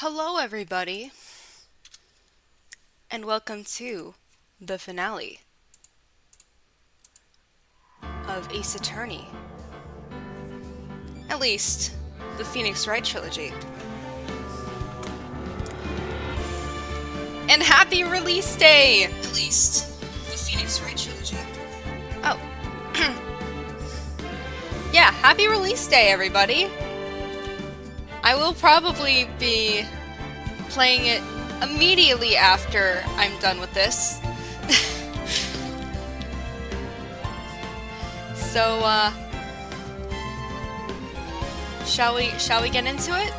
Hello everybody, and welcome to the finale of Ace Attorney. At least, the Phoenix Wright Trilogy. And happy release day! At least, the Phoenix Wright Trilogy. Oh. Yeah, happy release day everybody! I will probably be playing it immediately after I'm done with this. So, shall we get into it?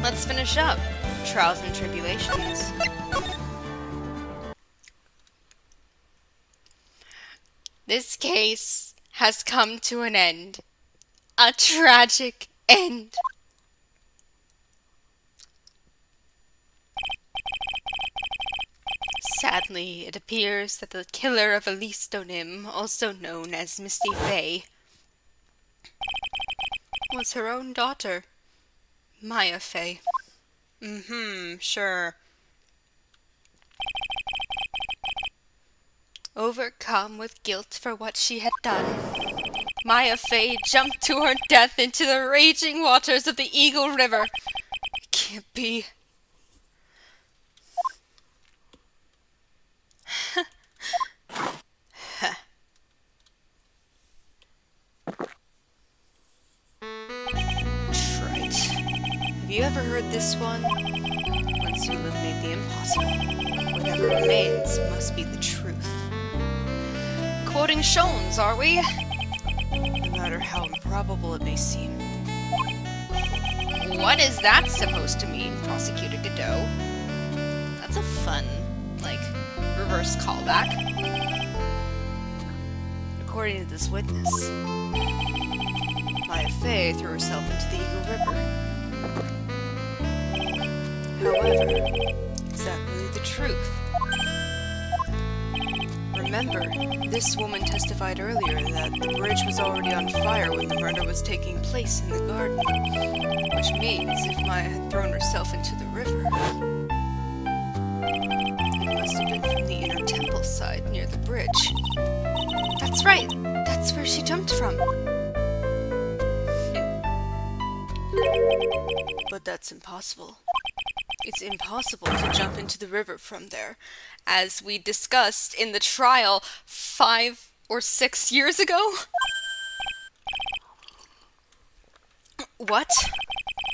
Let's finish up Trials and Tribulations. This case has come to an end. A tragic end. Sadly, it appears that the killer of Elise Donim, also known as Misty Faye, was her own daughter, Maya Faye. Sure. Overcome with guilt for what she had done, Maya Faye jumped to her death into the raging waters of the Eagle River. It can't be. Trite. Have you ever heard this one? Once you eliminate the impossible, whatever remains must be the truth. Quoting Shones, are we? No matter how improbable it may seem. What is that supposed to mean, Prosecutor Godot? That's a fun, reverse callback. According to this witness, Maya Faye threw herself into the Eagle River. However, is that really the truth? Remember, this woman testified earlier that the bridge was already on fire when the murder was taking place in the garden, which means if Maya had thrown herself into the river, it must have been from the inner temple side near the bridge. That's right! That's where she jumped from. But that's impossible. It's impossible to jump into the river from there, as we discussed in the trial 5 or 6 years ago? What?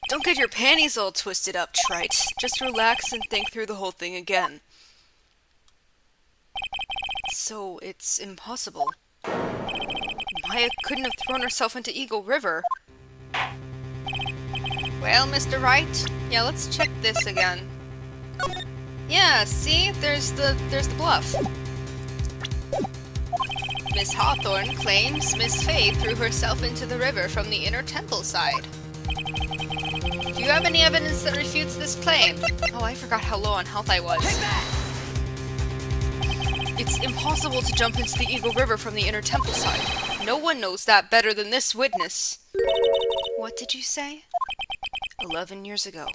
Don't get your panties all twisted up, Trite. Just relax and think through the whole thing again. So, it's impossible. Maya couldn't have thrown herself into Eagle River. Well, Mr. Wright, yeah, let's check this again. Yeah, see? There's the bluff. Miss Hawthorne claims Miss Faye threw herself into the river from the inner temple side. Do you have any evidence that refutes this claim? Oh, I forgot how low on health I was. It's impossible to jump into the Eagle River from the inner temple side. No one knows that better than this witness. What did you say? 11 years ago,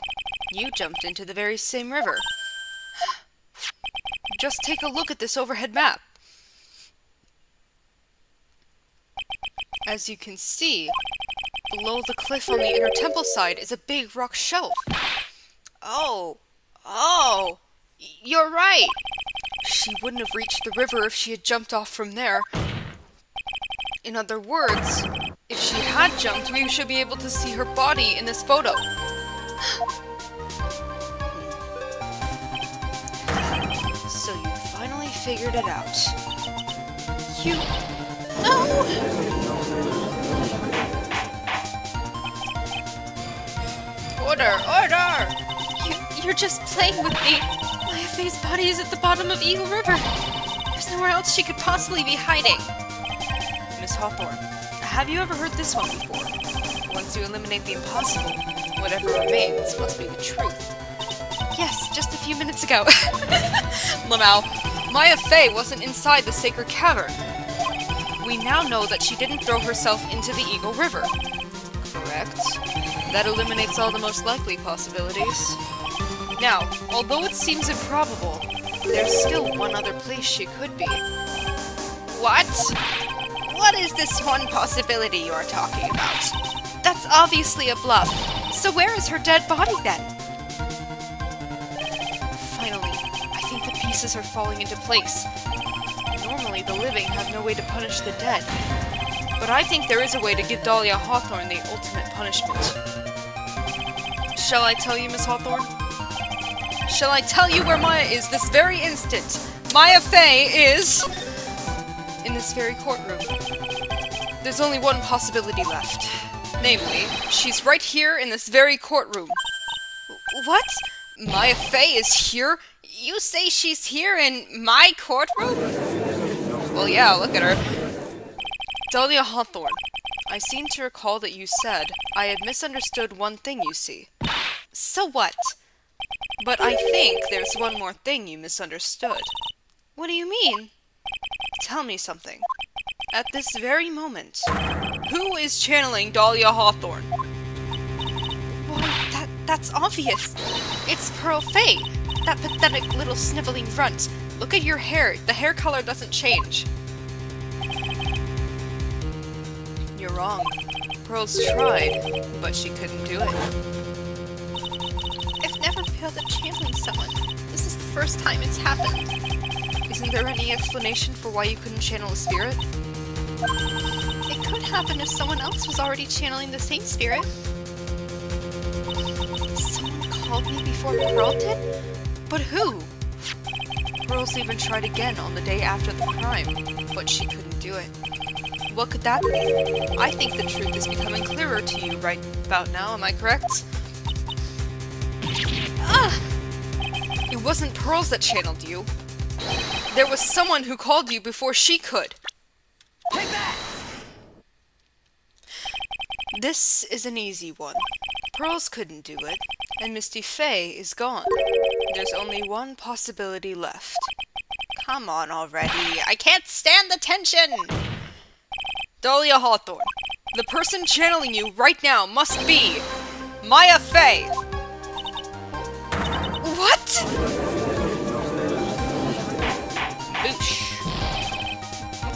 you jumped into the very same river. Just take a look at this overhead map. As you can see, below the cliff on the inner temple side is a big rock shelf. Oh, you're right. She wouldn't have reached the river if she had jumped off from there. In other words, if she had jumped, we should be able to see her body in this photo. So you finally figured it out. You... No! Order! You're just playing with me. Maya Faye's body is at the bottom of Eagle River. There's nowhere else she could possibly be hiding. Miss Hawthorne, have you ever heard this one before? Once you eliminate the impossible, whatever remains must be the truth. Yes, just a few minutes ago. lmao, Maya Faye wasn't inside the sacred cavern. We now know that she didn't throw herself into the Eagle River. Correct? That eliminates all the most likely possibilities. Now, although it seems improbable, there's still one other place she could be. What? What is this one possibility you're talking about? That's obviously a bluff. So where is her dead body then? Finally, I think the pieces are falling into place. Normally, the living have no way to punish the dead. But I think there is a way to give Dahlia Hawthorne the ultimate punishment. Shall I tell you, Miss Hawthorne? Shall I tell you where Maya is this very instant? Maya Fey is... in this very courtroom. There's only one possibility left. Namely, she's right here in this very courtroom. What? Maya Fey is here? You say she's here in my courtroom? Well, yeah, look at her. Dahlia Hawthorne, I seem to recall that you said I had misunderstood one thing, you see. So what? But I think there's one more thing you misunderstood. What do you mean? Tell me something. At this very moment, who is channeling Dahlia Hawthorne? Why, that's obvious. It's Pearl Fey, that pathetic little sniveling runt. Look at your hair. The hair color doesn't change. You're wrong. Pearl's tried, but she couldn't do it. I've never failed at channeling someone. This is the first time it's happened. Isn't there any explanation for why you couldn't channel a spirit? It could happen if someone else was already channeling the same spirit. Someone called me before Pearl did? But who? Pearl's even tried again on the day after the crime, but she couldn't do it. What could that be? I think the truth is becoming clearer to you right about now, am I correct? Ah! It wasn't Pearls that channeled you. There was someone who called you before she could. Take that! This is an easy one. Pearls couldn't do it, and Misty Fey is gone. There's only one possibility left. Come on already, I can't stand the tension! Dahlia Hawthorne, the person channeling you right now must be Maya Fey! What? Boosh.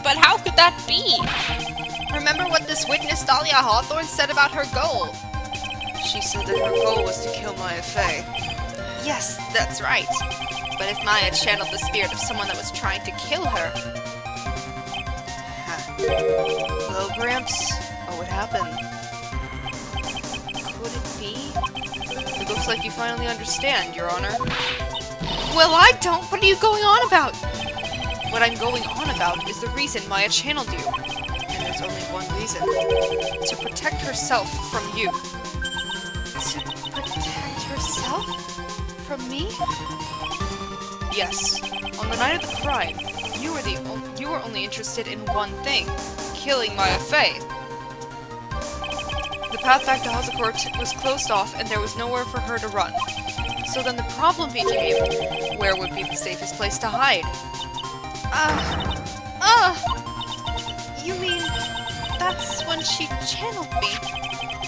But how could that be? Remember what this witness Dahlia Hawthorne said about her goal? She said that her goal was to kill Maya Fey. Yes, that's right. But if Maya channeled the spirit of someone that was trying to kill her... Well, Gramps, what would happen? Could it be? It looks like you finally understand, Your Honor. Well, I don't! What are you going on about? What I'm going on about is the reason Maya channeled you. And there's only one reason. To protect herself from you. To protect herself? From me? Yes. On the night of the crime, you were only interested in one thing. Killing Maya Fey. The path back to Hazakort was closed off and there was nowhere for her to run. So then the problem became, where would be the safest place to hide? You mean, that's when she channeled me?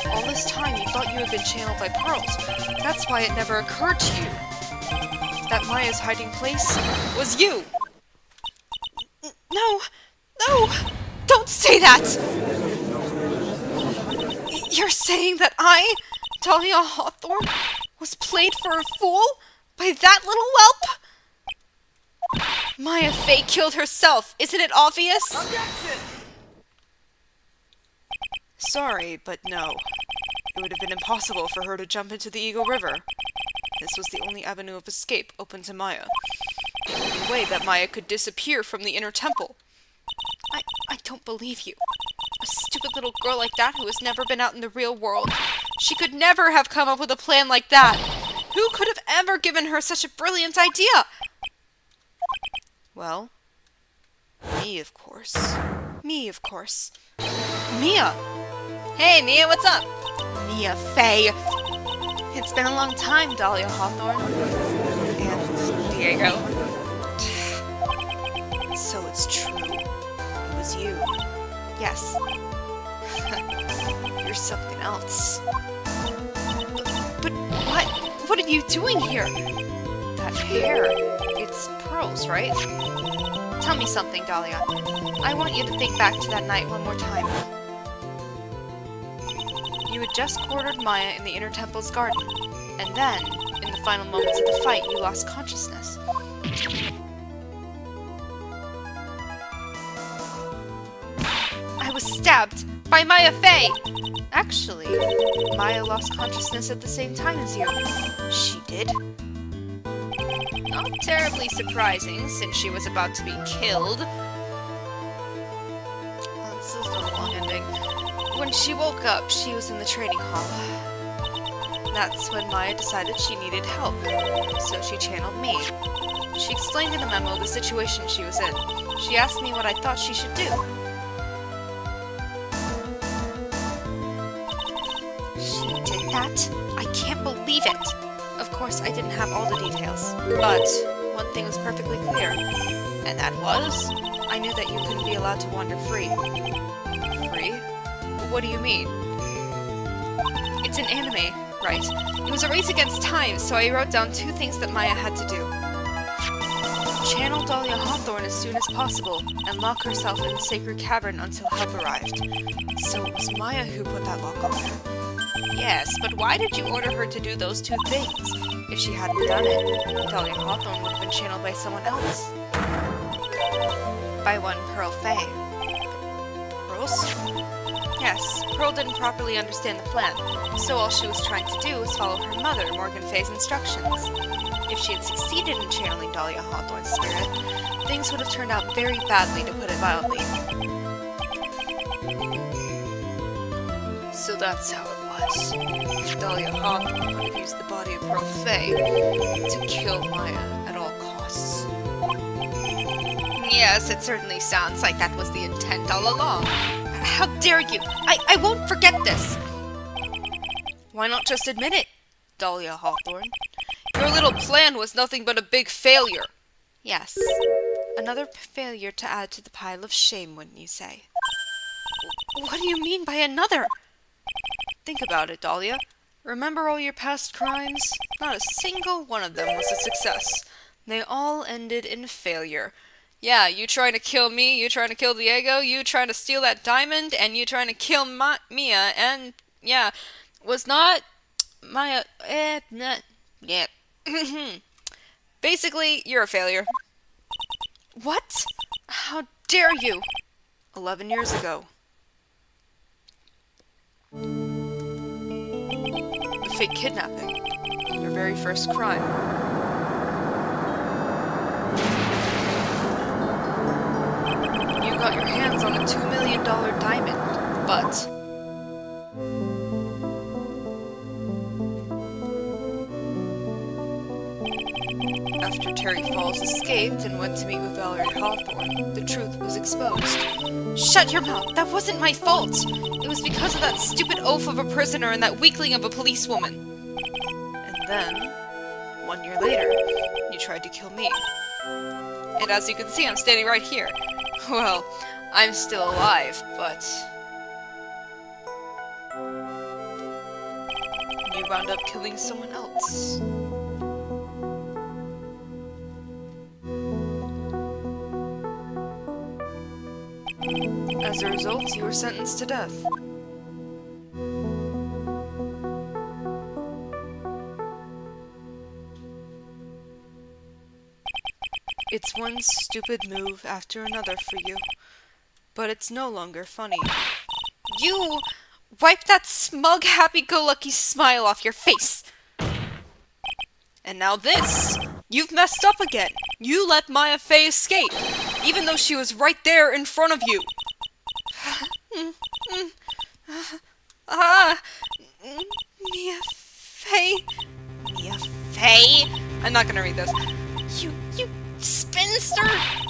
All this time you thought you had been channeled by Pearls. That's why it never occurred to you that Maya's hiding place was you. No, don't say that! You're saying that I, Dahlia Hawthorne, was played for a fool by that little whelp? Maya Fey killed herself, isn't it obvious? Objection! Sorry, but no. It would have been impossible for her to jump into the Eagle River. This was the only avenue of escape open to Maya. The only way that Maya could disappear from the inner temple. I don't believe you. A stupid little girl like that who has never been out in the real world. She could never have come up with a plan like that. Who could have ever given her such a brilliant idea? Well, me, of course. Mia! Hey, Mia, what's up? Mia Fey. It's been a long time, Dahlia Hawthorne. And Diego. So it's true. It was you. Yes. You're something else. you doing here? That hair. It's Pearl's, right? Tell me something, Dahlia. I want you to think back to that night one more time. You had just cornered Maya in the Inner Temple's garden, and then, in the final moments of the fight, you lost consciousness. I was stabbed by Maya Fey! Actually, Maya lost consciousness at the same time as you. She did? Not terribly surprising, since she was about to be killed. Oh, this is a long ending. When she woke up, she was in the training hall. That's when Maya decided she needed help, so she channeled me. She explained in a memo the situation she was in. She asked me what I thought she should do. She did that? I can't believe it! Of course, I didn't have all the details, but one thing was perfectly clear, and that was, I knew that you couldn't be allowed to wander free. Free? What do you mean? It's an anime, right? It was a race against time, so I wrote down 2 things that Maya had to do. Channel Dahlia Hawthorne as soon as possible, and lock herself in the sacred cavern until help arrived. So it was Maya who put that lock on her. Yes, but why did you order her to do those 2 things? If she hadn't done it, Dahlia Hawthorne would have been channeled by someone else. By one Pearl Fey. Pearls? Yes, Pearl didn't properly understand the plan, so all she was trying to do was follow her mother, Morgan Fey's instructions. If she had succeeded in channeling Dahlia Hawthorne's spirit, things would have turned out very badly, to put it mildly. So that's how it was. Dahlia Hawthorne would have used the body of Pearl Fey to kill Maya at all costs. Yes, it certainly sounds like that was the intent all along. How dare you! I won't forget this! Why not just admit it, Dahlia Hawthorne? Your little plan was nothing but a big failure. Yes. Another failure to add to the pile of shame, wouldn't you say? What do you mean by another? Think about it, Dahlia. Remember all your past crimes? Not a single one of them was a success. They all ended in failure. Yeah, you trying to kill me, you trying to kill Diego, you trying to steal that diamond, and you trying to kill Mia, and, yeah, was not Maya, yeah. Basically, you're a failure. What? How dare you? 11 years ago. The fake kidnapping. Your very first crime. You got your hands on a $2 million diamond, but... After Terry Falls escaped and went to meet with Valerie Hawthorne, the truth was exposed. Shut your mouth! That wasn't my fault! It was because of that stupid oaf of a prisoner and that weakling of a policewoman. And then, 1 year later, you tried to kill me. And as you can see, I'm standing right here. Well, I'm still alive, but... you wound up killing someone else. As a result, you were sentenced to death. It's one stupid move after another for you, but it's no longer funny. You! Wipe that smug, happy-go-lucky smile off your face! And now this! You've messed up again! You let Maya Fey escape, even though she was right there in front of you! Mia Fey... Mia Fey? I'm not gonna read this. You spinster!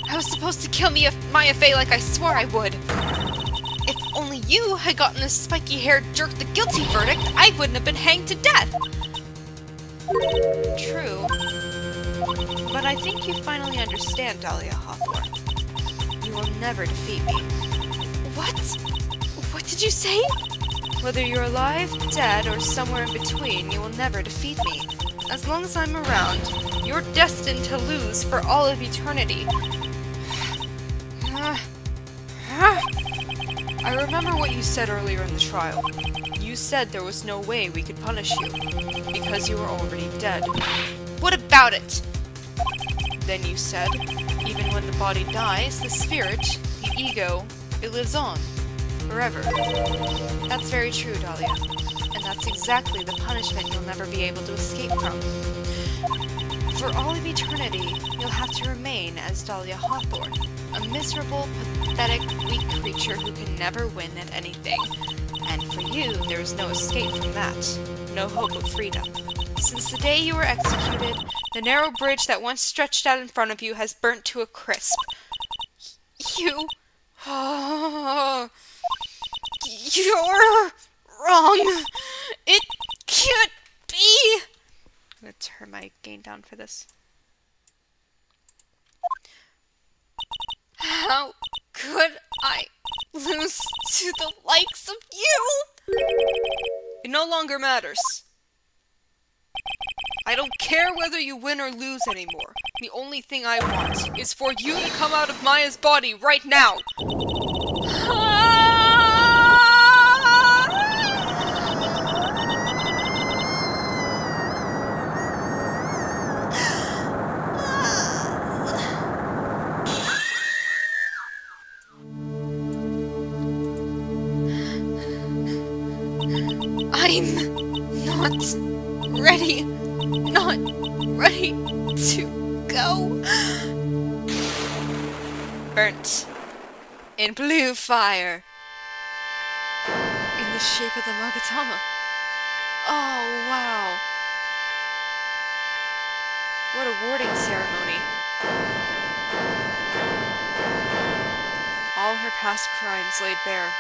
I was supposed to kill Maya Fey like I swore I would. If only you had gotten this spiky-haired jerk the guilty verdict, I wouldn't have been hanged to death! True. But I think you finally understand, Dahlia Hawthorne. You will never defeat me. What? What did you say? Whether you're alive, dead, or somewhere in between, you will never defeat me. As long as I'm around, you're destined to lose for all of eternity. I remember what you said earlier in the trial. You said there was no way we could punish you, because you were already dead. What about it? Then you said, even when the body dies, the spirit, the ego, it lives on, forever. That's very true, Dahlia. And that's exactly the punishment you'll never be able to escape from. For all of eternity, you'll have to remain as Dahlia Hawthorne, a miserable, pathetic, weak creature who can never win at anything. And for you, there is no escape from that. No hope of freedom. Since the day you were executed, the narrow bridge that once stretched out in front of you has burnt to a crisp. You... you're wrong. It can't be. I'm gonna turn my gain down for this. How could I lose to the likes of you? It no longer matters. I don't care whether you win or lose anymore. The only thing I want is for you to come out of Maya's body right now. I'm not ready. Not ready to go. Burnt in blue fire. In the shape of the Magatama. Oh, wow. What a awarding ceremony. All her past crimes laid bare.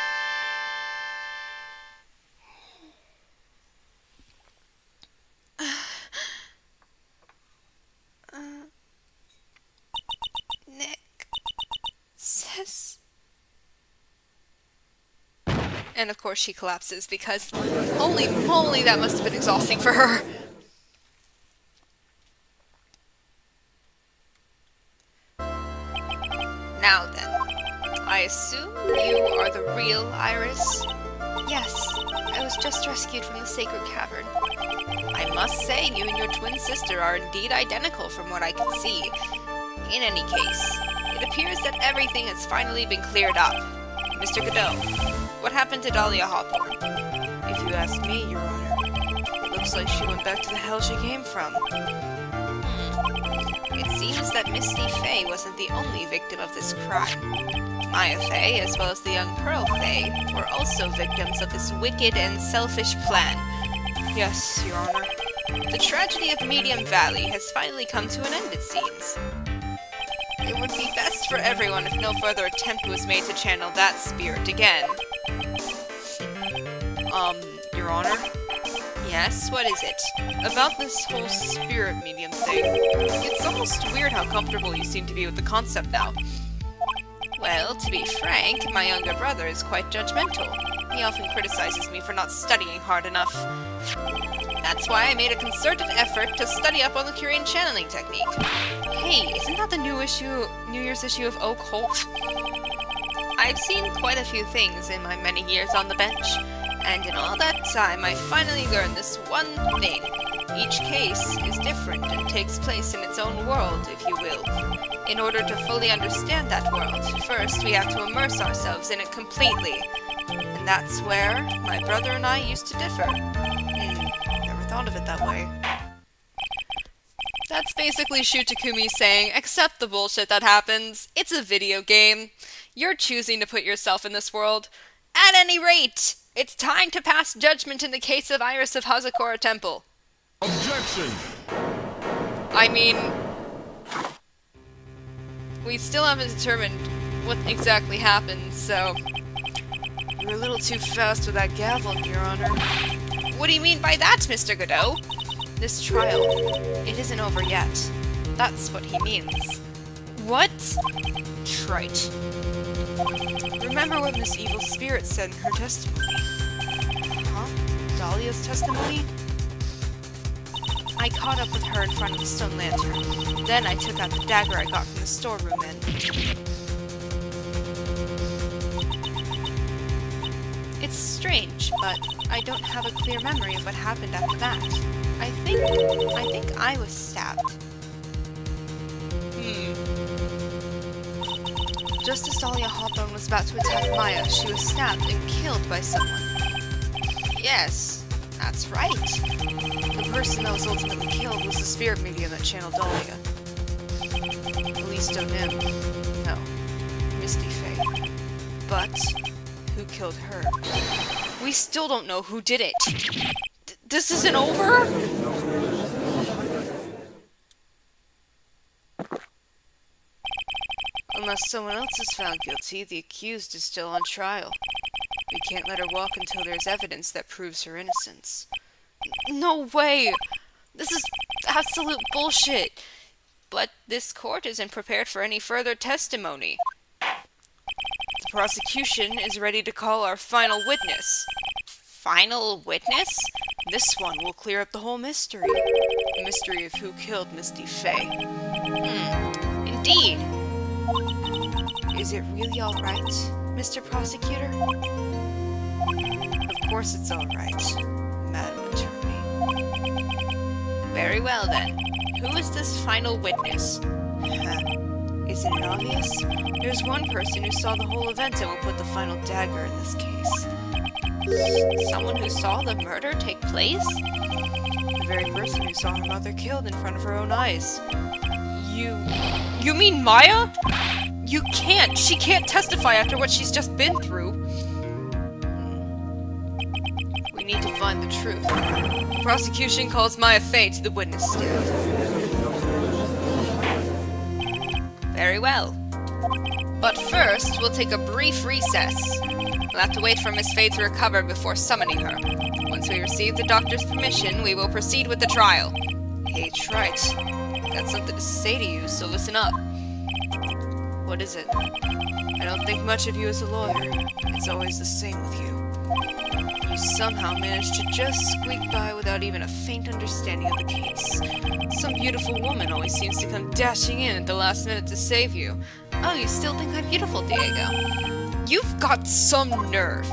And of course she collapses because, holy moly, that must have been exhausting for her. Now then, I assume you are the real Iris? Yes, I was just rescued from the sacred cavern. I must say, you and your twin sister are indeed identical from what I can see. In any case, it appears that everything has finally been cleared up. Mr. Godot, what happened to Dahlia Hawthorne? If you ask me, Your Honor, it looks like she went back to the hell she came from. It seems that Misty Faye wasn't the only victim of this crime. Maya Faye, as well as the young Pearl Faye, were also victims of this wicked and selfish plan. Yes, Your Honor. The tragedy of Medium Valley has finally come to an end, it seems. It would be best for everyone if no further attempt was made to channel that spirit again. Your Honor? Yes, what is it? About this whole spirit medium thing. It's almost weird how comfortable you seem to be with the concept now. Well, to be frank, my younger brother is quite judgmental. He often criticizes me for not studying hard enough. That's why I made a concerted effort to study up on the Korean channeling technique. Hey, isn't that the New Year's issue of Occult? I've seen quite a few things in my many years on the bench, and in all that time I finally learned this one thing. Each case is different and takes place in its own world, if you will. In order to fully understand that world, first we have to immerse ourselves in it completely. And that's where my brother and I used to differ. Never thought of it that way. That's basically Shu Takumi saying, accept the bullshit that happens. It's a video game. You're choosing to put yourself in this world. At any rate, it's time to pass judgment in the case of Iris of Hazakura Temple. Objection! I mean, we still haven't determined what exactly happened, so... You're a little too fast with that gavel, Your Honor. What do you mean by that, Mr. Godot? This trial, it isn't over yet. That's what he means. What? Trite. Remember what Miss Evil Spirit said in her testimony. Huh? Dahlia's testimony? I caught up with her in front of the stone lantern. Then I took out the dagger I got from the storeroom and... It's strange, but I don't have a clear memory of what happened after that. I think I was stabbed. Just as Dahlia Hawthorne was about to attack Maya, she was stabbed and killed by someone. Yes, that's right. The person that was ultimately killed was the spirit medium that channeled Dahlia. At least O'Nim. No. Misty Faye. But who killed her? We still don't know who did it. This isn't over? Unless someone else is found guilty, the accused is still on trial. We can't let her walk until there's evidence that proves her innocence. No way! This is absolute bullshit! But this court isn't prepared for any further testimony. The prosecution is ready to call our final witness. Final witness? This one will clear up the whole mystery. The mystery of who killed Misty Faye. Indeed. Is it really alright, Mr. Prosecutor? Of course it's alright, Madam Attorney. Very well then. Who is this final witness? Isn't it obvious? There's one person who saw the whole event and will put the final dagger in this case. Someone who saw the murder take place? The very person who saw her mother killed in front of her own eyes. You mean Maya? You can't! She can't testify after what she's just been through! We need to find the truth. The prosecution calls Maya Faye to the witness stand. Very well. But first, we'll take a brief recess. We'll have to wait for Miss Faye to recover before summoning her. Once we receive the doctor's permission, we will proceed with the trial. H. Wright. Got something to say to you, so listen up. What is it? I don't think much of you as a lawyer. It's always the same with you. You somehow managed to just squeak by without even a faint understanding of the case. Some beautiful woman always seems to come dashing in at the last minute to save you. Oh, you still think I'm beautiful, Diego? You've got some nerve!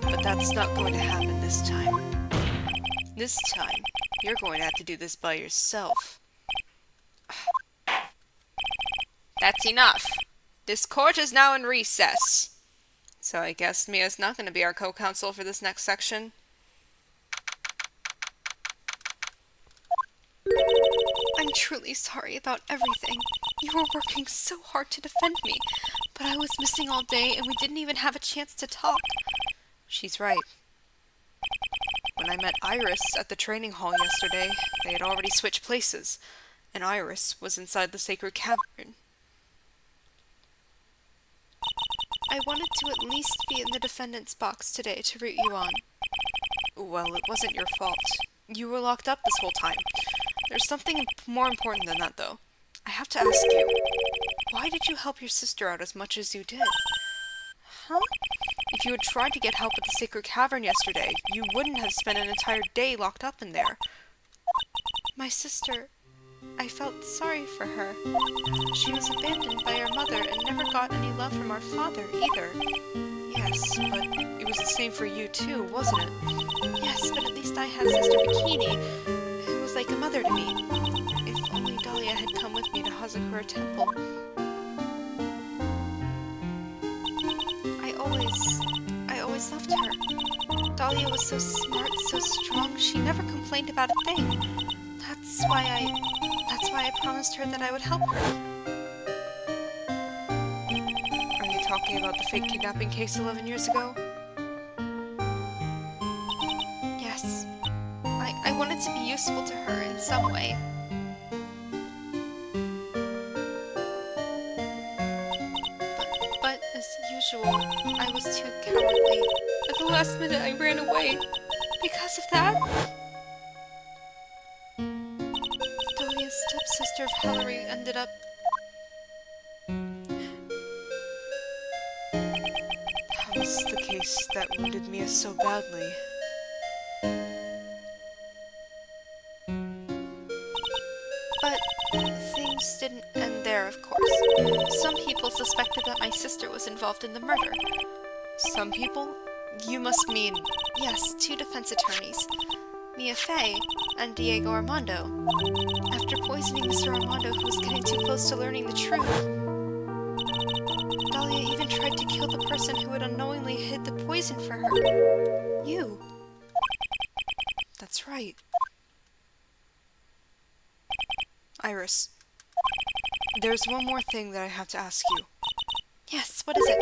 But that's not going to happen this time. This time, you're going to have to do this by yourself. That's enough. This court is now in recess. So I guess Mia's not going to be our co-counsel for this next section. I'm truly sorry about everything. You were working so hard to defend me, but I was missing all day and we didn't even have a chance to talk. She's right. When I met Iris at the training hall yesterday, they had already switched places, and Iris was inside the sacred cavern. I wanted to at least be in the defendant's box today to root you on. Well, it wasn't your fault. You were locked up this whole time. There's something more important than that, though. I have to ask you, why did you help your sister out as much as you did? Huh? If you had tried to get help at the sacred cavern yesterday, you wouldn't have spent an entire day locked up in there. My sister... I felt sorry for her. She was abandoned by our mother and never got any love from our father, either. Yes, but it was the same for you too, wasn't it? Yes, but at least I had Sister Bikini, who was like a mother to me. If only Dahlia had come with me to Hazakura Temple. I always loved her. Dahlia was so smart, so strong, she never complained about a thing. That's why I promised her that I would help her. Are you talking about the fake kidnapping case 11 years ago? Yes. I wanted to be useful to her in some way. But as usual, I was too cowardly. At the last minute, I ran away. Because of that... stepsister of Hillary ended up... That was the case that wounded Mia so badly. things didn't end there, of course. Some people suspected that my sister was involved in the murder. Some people? You must mean... Yes, 2 defense attorneys. Mia Fey and Diego Armando. After poisoning Mr. Armando, who was getting too close to learning the truth, Dahlia even tried to kill the person who had unknowingly hid the poison for her. You. That's right. Iris, there's one more thing that I have to ask you. Yes, what is it?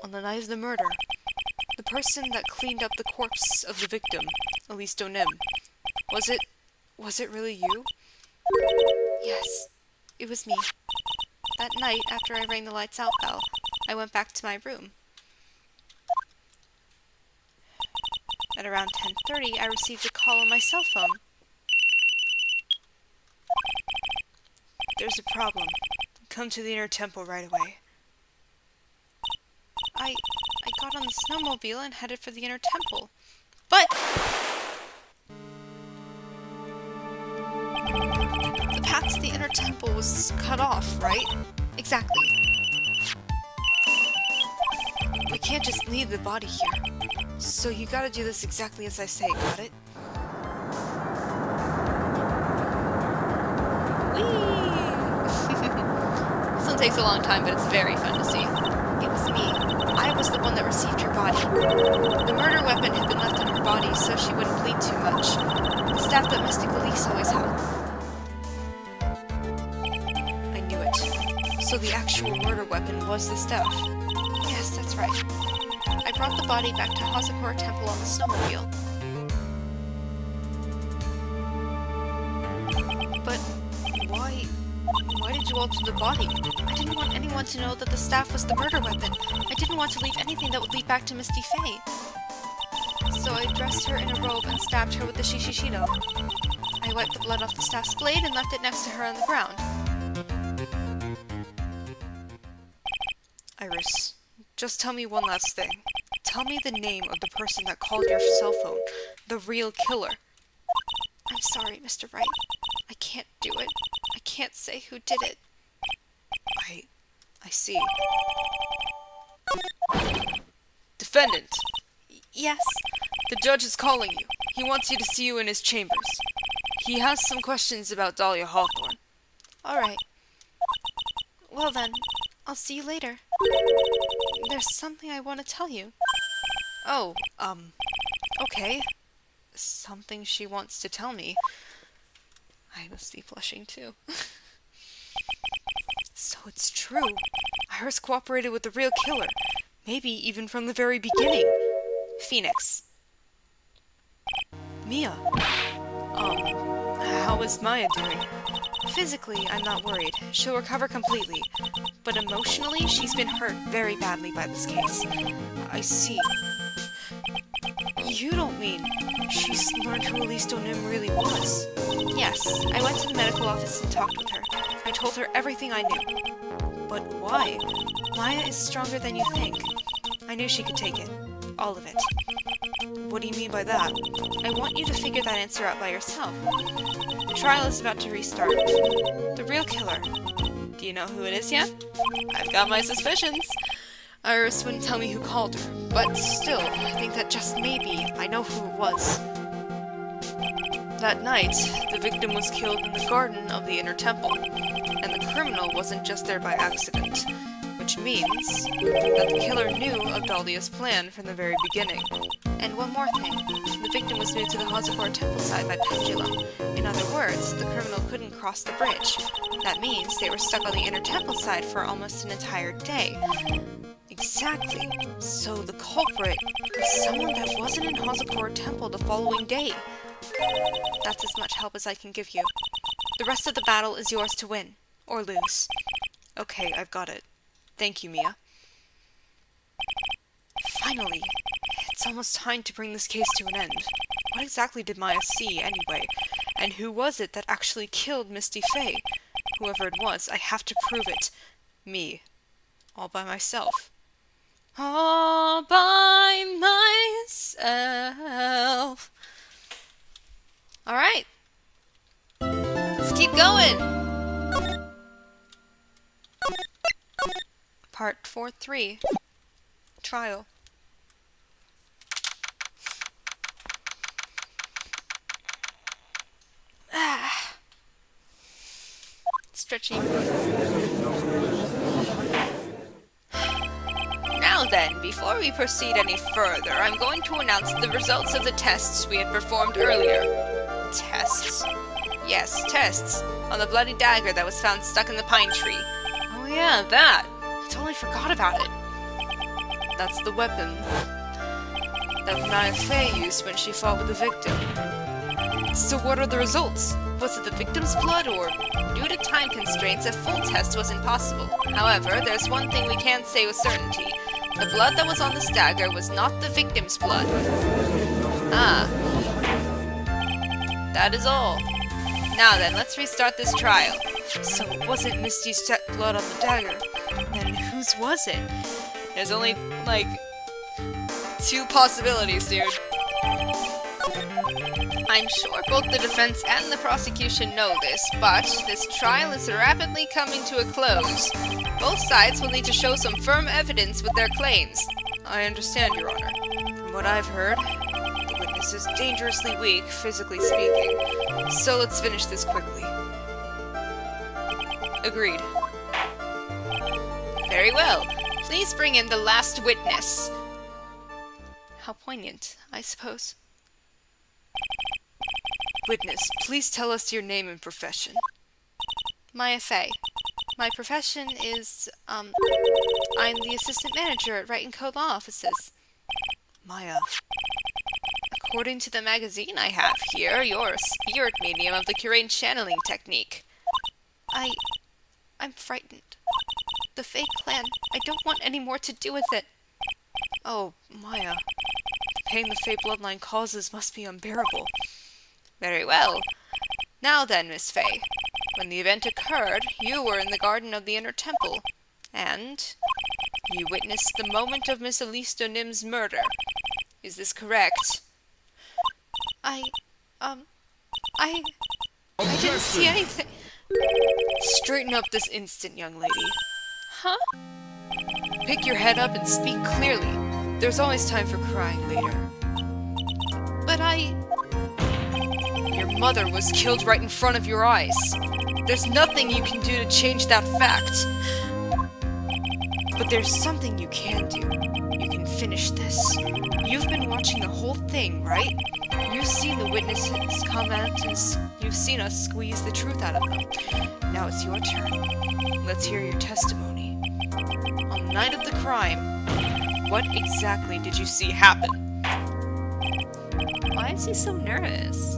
On the night of the murder, the person that cleaned up the corpse of the victim, Elise Donim, was it really you? Yes, it was me. That night, after I rang the lights out bell, I went back to my room. At around 10:30, I received a call on my cell phone. There's a problem. Come to the inner temple right away. I got on the snowmobile and headed for the inner temple. But... the path to the inner temple was cut off, right? Exactly. We can't just leave the body here. So you gotta do this exactly as I say, got it? Whee! This one takes a long time, but it's very fun to see. It was me. I was the one that received her body. The murder weapon had been left in her body so she wouldn't bleed too much. The staff that Mystic Elise always had. I knew it. So the actual murder weapon was the staff. Yes, that's right. I brought the body back to Hazakura Temple on the snowmobile. But why did you alter the body? I didn't want anyone to know that the staff was the murder weapon. I didn't want to leave anything that would lead back to Misty Fey. So I dressed her in a robe and stabbed her with the Shishishido. I wiped the blood off the staff's blade and left it next to her on the ground. Iris, just tell me one last thing. Tell me the name of the person that called your cell phone. The real killer. I'm sorry, Mr. Wright. I can't do it. I can't say who did it. I see. Defendant! Yes? The judge is calling you. He wants you to see you in his chambers. He has some questions about Dahlia Hawthorne. Alright. Well then, I'll see you later. There's something I want to tell you. Oh, okay. Something she wants to tell me. I must be blushing too. So it's true. Iris cooperated with the real killer. Maybe even from the very beginning. Phoenix. Mia. How is Maya doing? Physically, I'm not worried. She'll recover completely. But emotionally, she's been hurt very badly by this case. I see. You don't mean she's learned who Elise Donim really was? Yes, I went to the medical office and talked with her. I told her everything I knew. But why? Maya is stronger than you think. I knew she could take it. All of it. What do you mean by that? I want you to figure that answer out by yourself. The trial is about to restart. The real killer. Do you know who it is yet? I've got my suspicions. Iris wouldn't tell me who called her, but still, I think that just maybe I know who it was. That night, the victim was killed in the garden of the inner temple, and the criminal wasn't just there by accident, which means that the killer knew of Dahlia's plan from the very beginning. And one more thing, the victim was moved to the Hazakura Temple side by pendulum. In other words, the criminal couldn't cross the bridge. That means they were stuck on the inner temple side for almost an entire day. Exactly. So the culprit was someone that wasn't in Hazakura Temple the following day. That's as much help as I can give you. The rest of the battle is yours to win. Or lose. Okay, I've got it. Thank you, Mia. Finally. It's almost time to bring this case to an end. What exactly did Maya see, anyway? And who was it that actually killed Misty Fey? Whoever it was, I have to prove it. Me. All by myself. All by myself. Alright. Let's keep going. Part 4-3. Trial. Stretching. Now then, before we proceed any further, I'm going to announce the results of the tests we had performed earlier. Tests? Yes, tests. On the bloody dagger that was found stuck in the pine tree. Oh yeah, that. I totally forgot about it. That's the weapon that Maya used when she fought with the victim. So what are the results? Was it the victim's blood, or... Due to time constraints, a full test was impossible. However, there's one thing we can say with certainty. The blood that was on this dagger was not the victim's blood. Ah. That is all. Now then, let's restart this trial. So it wasn't Misty's blood on the dagger. Then whose was it? There's only, like, 2 possibilities, dude. I'm sure both the defense and the prosecution know this, but this trial is rapidly coming to a close. Both sides will need to show some firm evidence with their claims. I understand, Your Honor. From what I've heard, the witness is dangerously weak, physically speaking. So let's finish this quickly. Agreed. Very well. Please bring in the last witness. How poignant, I suppose. Witness, please tell us your name and profession. Maya Fey. My profession is, I'm the assistant manager at Wright & Co. Law Offices. Maya. According to the magazine I have here, you're a spirit medium of the Curain channeling technique. I'm frightened. The Fey clan, I don't want any more to do with it. Oh, Maya. The pain the Fey bloodline causes must be unbearable. Very well. Now then, Miss Fey. When the event occurred, you were in the garden of the Inner Temple, and you witnessed the moment of Miss Elise Nim's murder. Is this correct? I didn't see anything. Straighten up this instant, young lady. Huh? Pick your head up and speak clearly. There's always time for crying later. But Your mother was killed right in front of your eyes. There's nothing you can do to change that fact. But there's something you can do. You can finish this. You've been watching the whole thing, right? You've seen the witnesses come out and you've seen us squeeze the truth out of them. Now it's your turn. Let's hear your testimony. On the night of the crime, what exactly did you see happen? Why is he so nervous?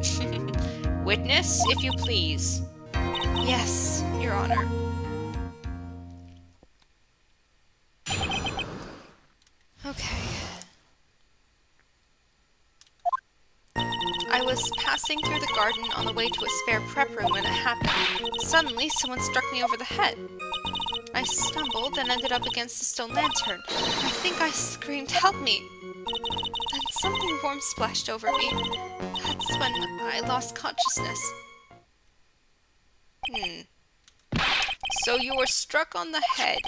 Witness, if you please. Yes, Your Honor. Okay. I was passing through the garden on the way to a spare prep room when it happened. Suddenly, someone struck me over the head. I stumbled and ended up against a stone lantern. I think I screamed, "Help me!" Then something warm splashed over me. That's when I lost consciousness. So you were struck on the head.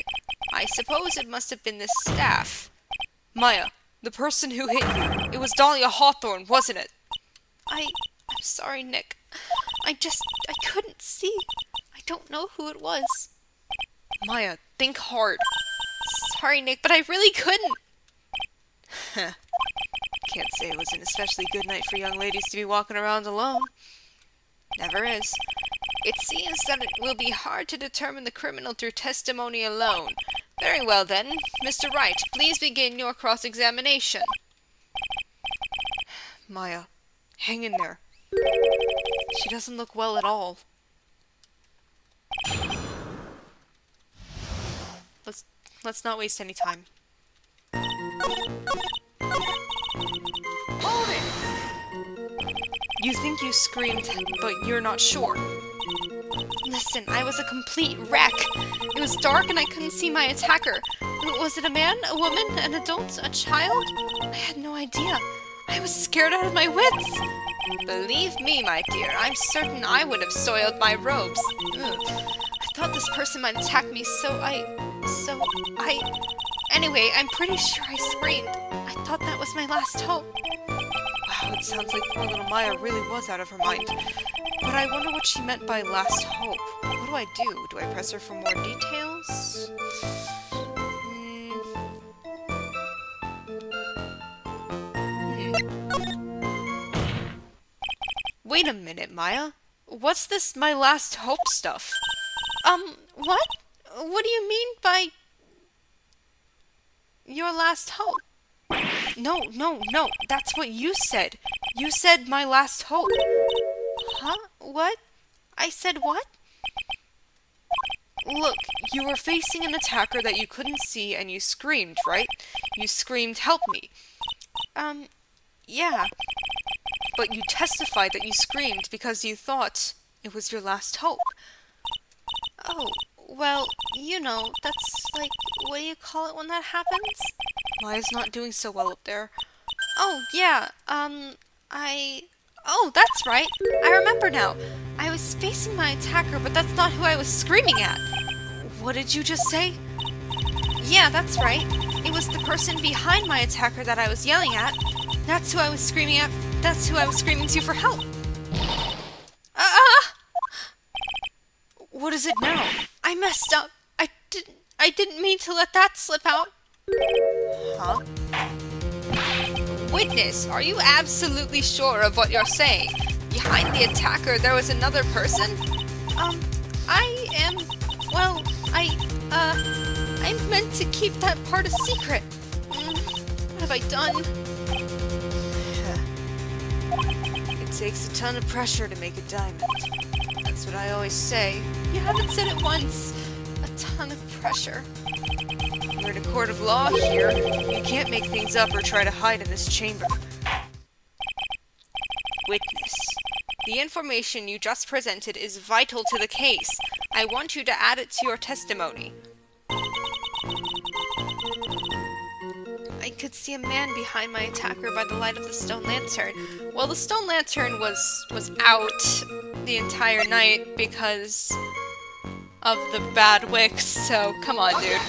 I suppose it must have been this staff. Maya, the person who hit you, it was Dahlia Hawthorne, wasn't it? I'm sorry, Nick. I couldn't see. I don't know who it was. Maya, think hard. Sorry, Nick, but I really couldn't. Can't say it was an especially good night for young ladies to be walking around alone. Never is. It seems that it will be hard to determine the criminal through testimony alone. Very well then, Mr. Wright, please begin your cross-examination. Maya, hang in there. She doesn't look well at all. Let's not waste any time. Hold it! You think you screamed, but you're not sure. Listen, I was a complete wreck. It was dark and I couldn't see my attacker. Was it a man, a woman, an adult, a child? I had no idea. I was scared out of my wits. Believe me, my dear, I'm certain I would have soiled my robes. I thought this person might attack me, so I So, Anyway, I'm pretty sure I screamed. I thought that was my last hope. Wow, it sounds like poor little Maya really was out of her mind. But I wonder what she meant by last hope. What do I do? Do I press her for more details? Wait a minute, Maya. What's this my last hope stuff? What? What do you mean by your last hope? No, that's what you said. You said my last hope. Huh? What? I said what? Look, you were facing an attacker that you couldn't see and you screamed, right? You screamed, "Help me." Yeah. But you testified that you screamed because you thought it was your last hope. Oh, well, you know, that's like, what do you call it when that happens? Maya's not doing so well up there. Oh, yeah, Oh, that's right! I remember now. I was facing my attacker, but that's not who I was screaming at. What did you just say? Yeah, that's right. It was the person behind my attacker that I was yelling at. That's who I was screaming at. That's who I was screaming to for help. What is it now? I messed up. I didn't mean to let that slip out. Huh? Witness, are you absolutely sure of what you're saying? Behind the attacker, there was another person? I am... Well, I meant to keep that part a secret. What have I done? It takes a ton of pressure to make a diamond. That's what I always say. You haven't said it once. A ton of pressure. We're in a court of law here. You can't make things up or try to hide in this chamber. Witness. The information you just presented is vital to the case. I want you to add it to your testimony. I could see a man behind my attacker by the light of the stone lantern. Well, the stone lantern was out the entire night because of the bad wicks, so come on, dude.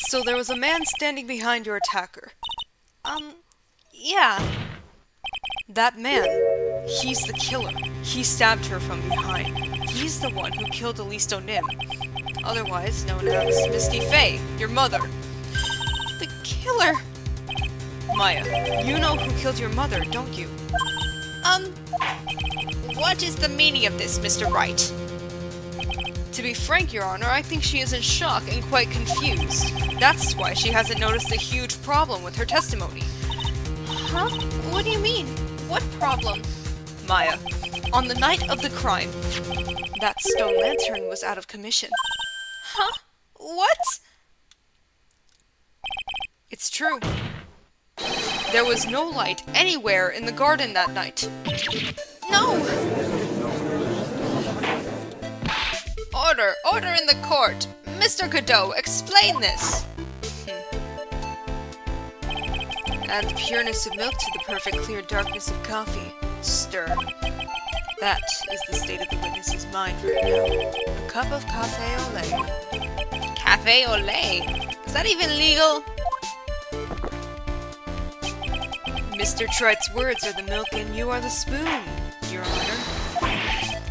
So there was a man standing behind your attacker. Yeah. That man, he's the killer. He stabbed her from behind. He's the one who killed Elise O'Nim, otherwise known as Misty Faye, your mother. The killer? Maya, you know who killed your mother, don't you? What is the meaning of this, Mr. Wright? To be frank, Your Honor, I think she is in shock and quite confused. That's why she hasn't noticed the huge problem with her testimony. Huh? What do you mean? What problem? Maya, on the night of the crime, that stone lantern was out of commission. Huh? What? It's true. There was no light anywhere in the garden that night. No! Order in the court! Mr. Godot, explain this! Add the pureness of milk to the perfect clear darkness of coffee. Stir. That is the state of the witness's mind right now. A cup of café au lait. Café au lait? Is that even legal? Mr. Tright's words are the milk and you are the spoon, Your Honor.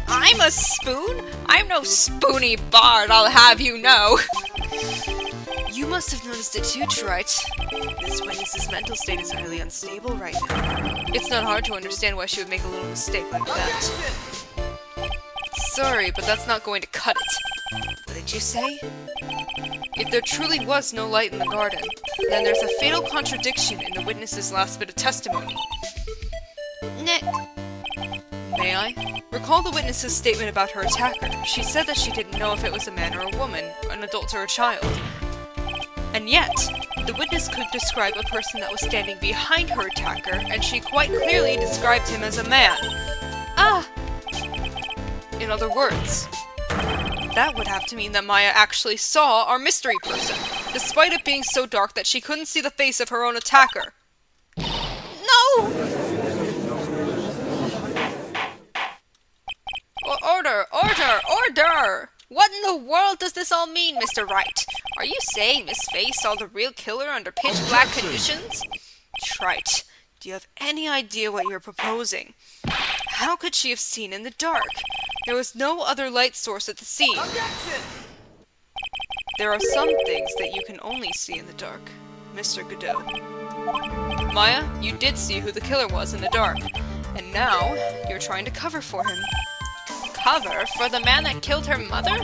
I'm a spoon? I'm no spoony bard, I'll have you know. You must have noticed it too, Tright. This witness's mental state is highly unstable right now. It's not hard to understand why she would make a little mistake like that. Sorry, but that's not going to cut it. What did you say? If there truly was no light in the garden, then there's a fatal contradiction in the witness's last bit of testimony. Nick. May I? Recall the witness's statement about her attacker. She said that she didn't know if it was a man or a woman, an adult or a child. And yet, the witness could describe a person that was standing behind her attacker, and she quite clearly described him as a man. In other words, that would have to mean that Maya actually saw our mystery person, despite it being so dark that she couldn't see the face of her own attacker. No! Order! What in the world does this all mean, Mr. Wright? Are you saying Miss Faye saw the real killer under pitch-black conditions? Trite, do you have any idea what you're proposing? How could she have seen in the dark? There was no other light source at the scene. Objection! There are some things that you can only see in the dark, Mr. Godot. Maya, you did see who the killer was in the dark, and now you're trying to cover for him. Cover for the man that killed her mother?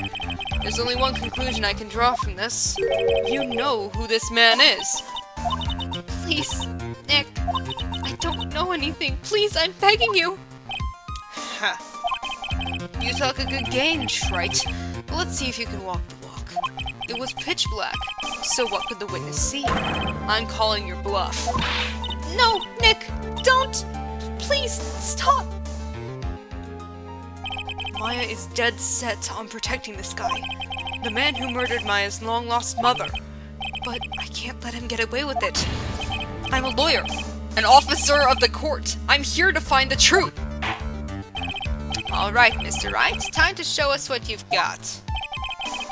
There's only one conclusion I can draw from this. You know who this man is. Please, Nick. I don't know anything. Please, I'm begging you. Ha. You talk a good game, Trite. But let's see if you can walk the walk. It was pitch black, so what could the witness see? I'm calling your bluff. No, Nick, don't. Please, stop. Maya is dead set on protecting this guy. The man who murdered Maya's long-lost mother. But I can't let him get away with it. I'm a lawyer, an officer of the court. I'm here to find the truth. All right, Mr. Wright, time to show us what you've got.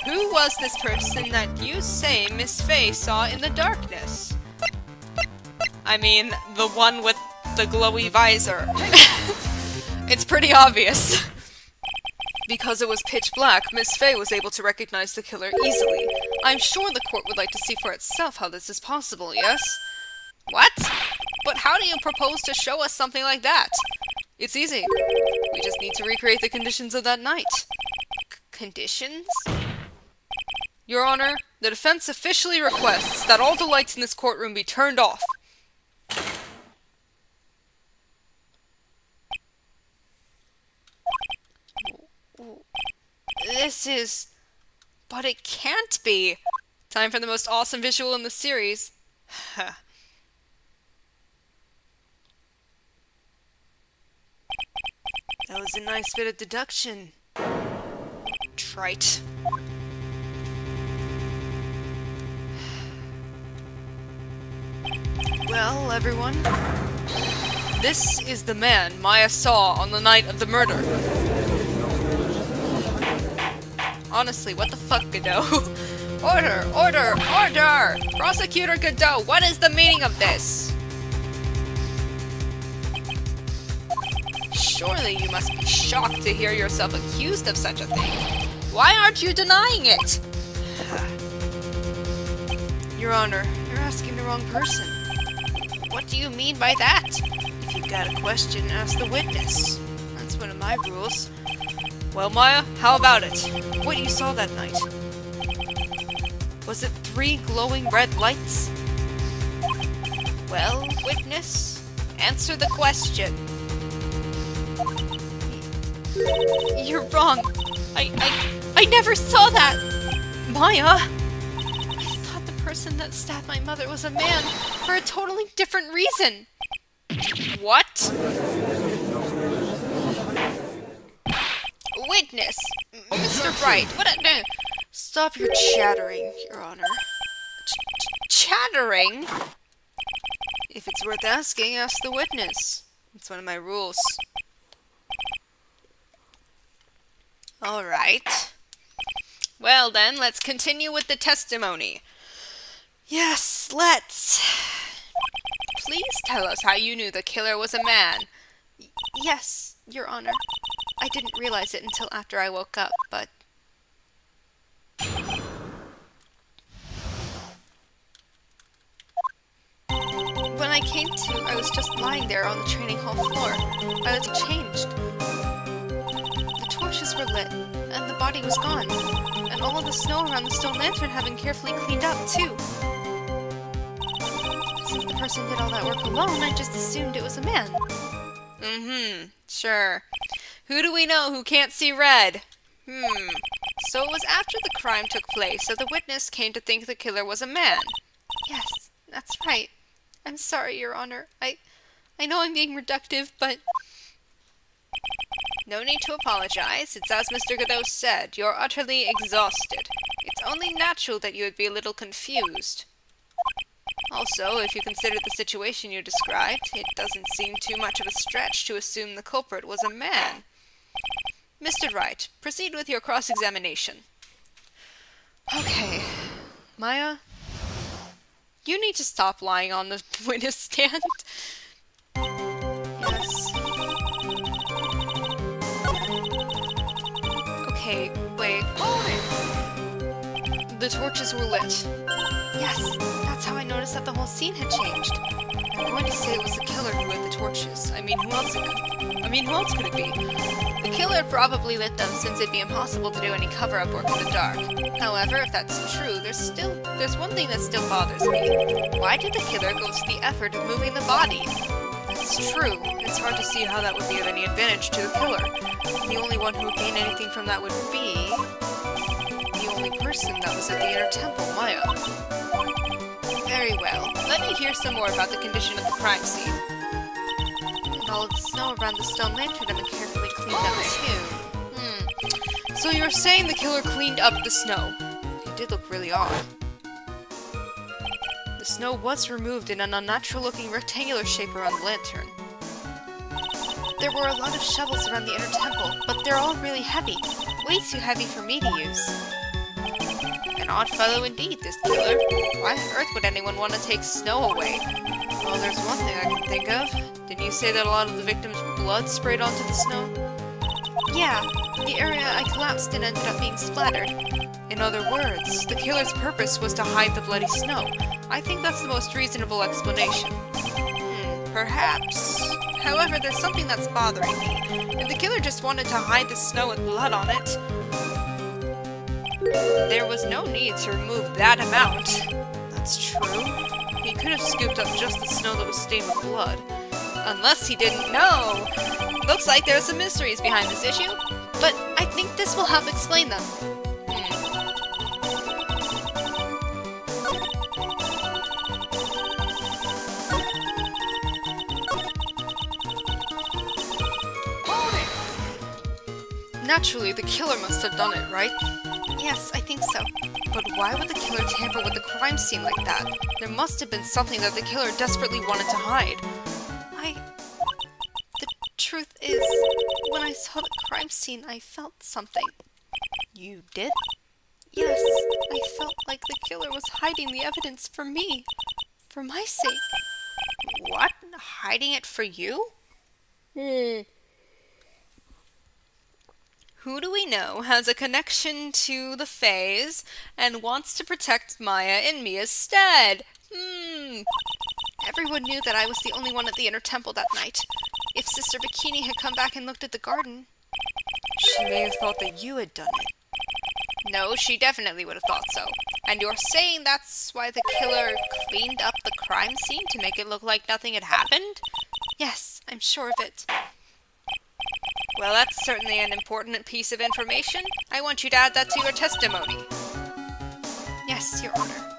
Who was this person that you say Miss Faye saw in the darkness? I mean, the one with the glowy visor. It's pretty obvious. Because it was pitch black, Miss Faye was able to recognize the killer easily. I'm sure the court would like to see for itself how this is possible, yes? What? But how do you propose to show us something like that? It's easy. We just need to recreate the conditions of that night. Conditions? Your Honor, the defense officially requests that all the lights in this courtroom be turned off. This is... But it can't be! Time for the most awesome visual in the series. That was a nice bit of deduction. Trite. Well, everyone, this is the man Maya saw on the night of the murder. Honestly, what the fuck, Godot? Order! Order! Order! Prosecutor Godot, what is the meaning of this? Surely you must be shocked to hear yourself accused of such a thing. Why aren't you denying it? Your Honor, you're asking the wrong person. What do you mean by that? If you've got a question, ask the witness. That's one of my rules. Well, Maya, how about it? What you saw that night? Was it 3 glowing red lights? Well, witness, answer the question. You're wrong. I never saw that! Maya! I thought the person that stabbed my mother was a man for a totally different reason. What? Witness! Mr. Wright, what a... Stop your chattering, Your Honor. Chattering? If it's worth asking, ask the witness. It's one of my rules. Alright. Well then, let's continue with the testimony. Yes, let's. Please tell us how you knew the killer was a man. Yes, Your Honor. I didn't realize it until after I woke up, but... When I came to, I was just lying there on the training hall floor. I was changed. The torches were lit, and the body was gone. And all of the snow around the stone lantern had been carefully cleaned up, too. Since the person did all that work alone, I just assumed it was a man. Sure. Who do we know who can't see red? So it was after the crime took place that the witness came to think the killer was a man. Yes, that's right. I'm sorry, Your Honor. I know I'm being reductive, but... No need to apologize. It's as Mr. Godot said, you're utterly exhausted. It's only natural that you would be a little confused. Also, if you consider the situation you described, it doesn't seem too much of a stretch to assume the culprit was a man. Mr. Wright, proceed with your cross-examination. Okay, Maya, you need to stop lying on the witness stand. Yes. Okay, wait. The torches were lit. Yes, that's how I noticed that the whole scene had changed. I'm going to say it was the killer who lit the torches. I mean, who else could it be? The killer probably lit them since it'd be impossible to do any cover-up work in the dark. However, if that's true, there's one thing that still bothers me. Why did the killer go to the effort of moving the body? That's true. It's hard to see how that would be of any advantage to the killer. The only one who would gain anything from that would be the only person that was at the inner temple, Maya. Very well. Let me hear some more about the condition of the crime scene. And all of the snow around the stone lantern had been carefully cleaned up too. So you're saying the killer cleaned up the snow? It did look really odd. The snow was removed in an unnatural-looking rectangular shape around the lantern. There were a lot of shovels around the inner temple, but they're all really heavy. Way too heavy for me to use. An odd fellow indeed, this killer. Why on earth would anyone want to take snow away? Well, there's one thing I can think of. Didn't you say that a lot of the victims' blood sprayed onto the snow? Yeah, the area I collapsed in ended up being splattered. In other words, the killer's purpose was to hide the bloody snow. I think that's the most reasonable explanation. Perhaps. However, there's something that's bothering me. If the killer just wanted to hide the snow with blood on it, there was no need to remove that amount. That's true. He could have scooped up just the snow that was stained with blood. Unless he didn't know. Looks like there are some mysteries behind this issue, but I think this will help explain them. Naturally, the killer must have done it, right? Yes, I think so. But why would the killer tamper with the crime scene like that? There must have been something that the killer desperately wanted to hide. The truth is, when I saw the crime scene, I felt something. You did? Yes, I felt like the killer was hiding the evidence for me. For my sake. What? Hiding it for you? Who do we know has a connection to the Fays and wants to protect Maya and Mia's stead? Everyone knew that I was the only one at the inner temple that night. If Sister Bikini had come back and looked at the garden, she may have thought that you had done it. No, she definitely would have thought so. And you're saying that's why the killer cleaned up the crime scene to make it look like nothing had happened? Yes, I'm sure of it. Well, that's certainly an important piece of information. I want you to add that to your testimony. Yes, Your Honor.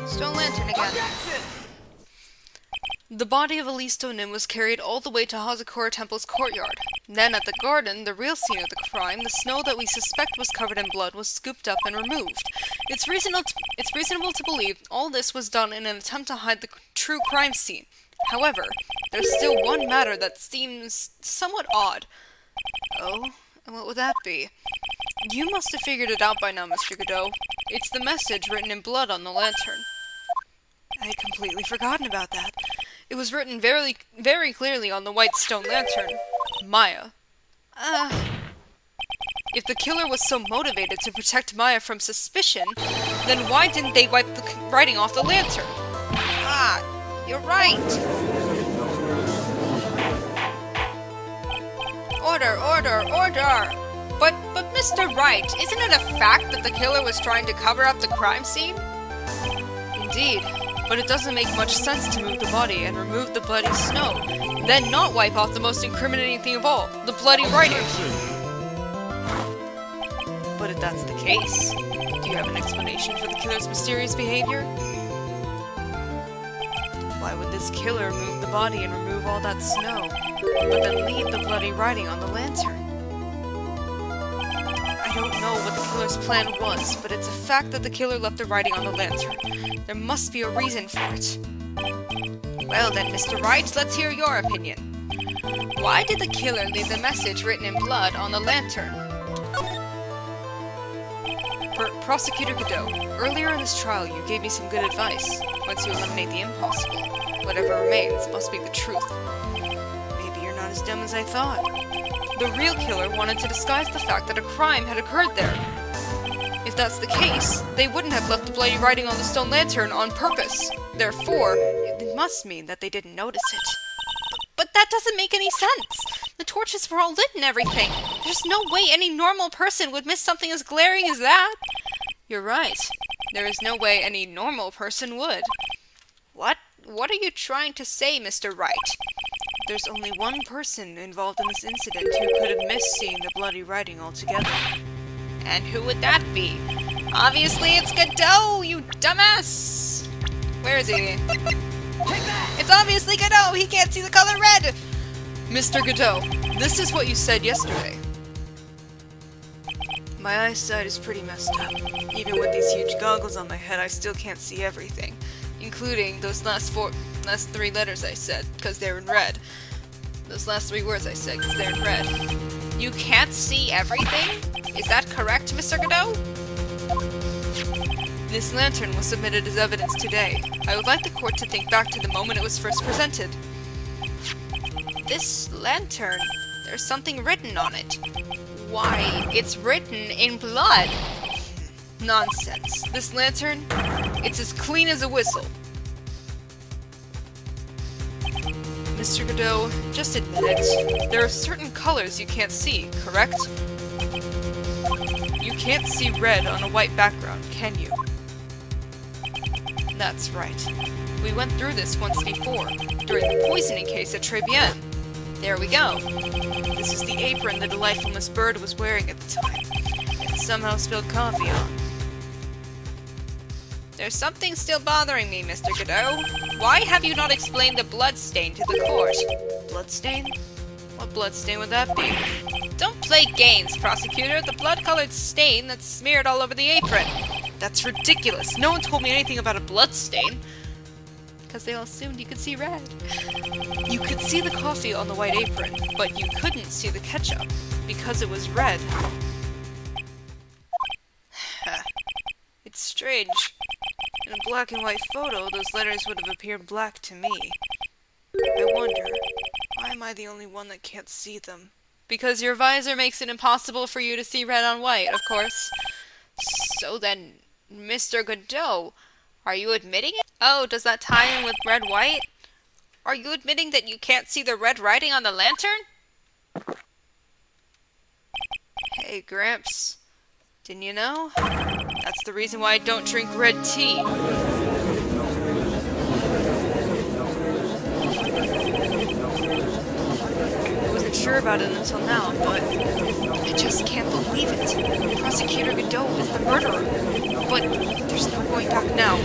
Stone lantern again. The body of Elise Nin was carried all the way to Hazakura Temple's courtyard. Then at the garden, the real scene of the crime, the snow that we suspect was covered in blood was scooped up and removed. It's reasonable to believe all this was done in an attempt to hide the true crime scene. However, there's still one matter that seems somewhat odd. Oh, and what would that be? You must have figured it out by now, Mr. Godot. It's the message written in blood on the lantern. I had completely forgotten about that. It was written very, very clearly on the white stone lantern. Maya. If the killer was so motivated to protect Maya from suspicion, then why didn't they wipe the writing off the lantern? You're right. Order, order, order! But Mr. Wright, isn't it a fact that the killer was trying to cover up the crime scene? Indeed. But it doesn't make much sense to move the body and remove the bloody snow, then not wipe off the most incriminating thing of all, the bloody writing. But if that's the case, do you have an explanation for the killer's mysterious behavior? Why would this killer move the body and remove all that snow, but then leave the bloody writing on the lantern? I don't know what the killer's killer's plan was, but it's a fact that the killer left the writing on the lantern. There must be a reason for it. Well then, Mr. Wright, let's hear your opinion. Why did the killer leave the message written in blood on the lantern? Prosecutor Godot, earlier in this trial you gave me some good advice. Once you eliminate the impossible, whatever remains must be the truth. Maybe you're not as dumb as I thought. The real killer wanted to disguise the fact that a crime had occurred there. If that's the case, they wouldn't have left the bloody writing on the stone lantern on purpose. Therefore, it must mean that they didn't notice it. But that doesn't make any sense. The torches were all lit and everything. There's no way any normal person would miss something as glaring as that. You're right. There is no way any normal person would. What are you trying to say, Mr. Wright? There's only one person involved in this incident who could have missed seeing the bloody writing altogether. And who would that be? Obviously it's Godot, you dumbass! Where is he? It's obviously Godot! He can't see the color red! Mr. Godot, this is what you said yesterday. My eyesight is pretty messed up. Even with these huge goggles on my head, I still can't see everything. Including those last three letters I said, because they're in red. Those last three words I said, because they're in red. You can't see everything? Is that correct, Mr. Godot? This lantern was submitted as evidence today. I would like the court to think back to the moment it was first presented. This lantern, there's something written on it. Why, it's written in blood. Nonsense. This lantern, it's as clean as a whistle. Mr. Godot, just admit it. There are certain colors you can't see, correct? You can't see red on a white background, can you? That's right. We went through this once before, during the poisoning case at Tribulations. There we go. This is the apron the delightful Miss Bird was wearing at the time. It somehow spilled coffee on. There's something still bothering me, Mr. Godot. Why have you not explained the bloodstain to the court? Bloodstain? What bloodstain would that be? Don't play games, prosecutor. The blood-colored stain that's smeared all over the apron. That's ridiculous. No one told me anything about a bloodstain. Because they all assumed you could see red. You could see the coffee on the white apron, but you couldn't see the ketchup, because it was red. It's strange. In a black and white photo, those letters would have appeared black to me. I wonder, why am I the only one that can't see them? Because your visor makes it impossible for you to see red on white, of course. So then, Mr. Godot, are you admitting it? Oh, does that tie in with red-white? Are you admitting that you can't see the red writing on the lantern? Hey, Gramps. Didn't you know? That's the reason why I don't drink red tea. I wasn't sure about it until now, but I just can't believe it. Prosecutor Godot is the murderer. But there's no going back now.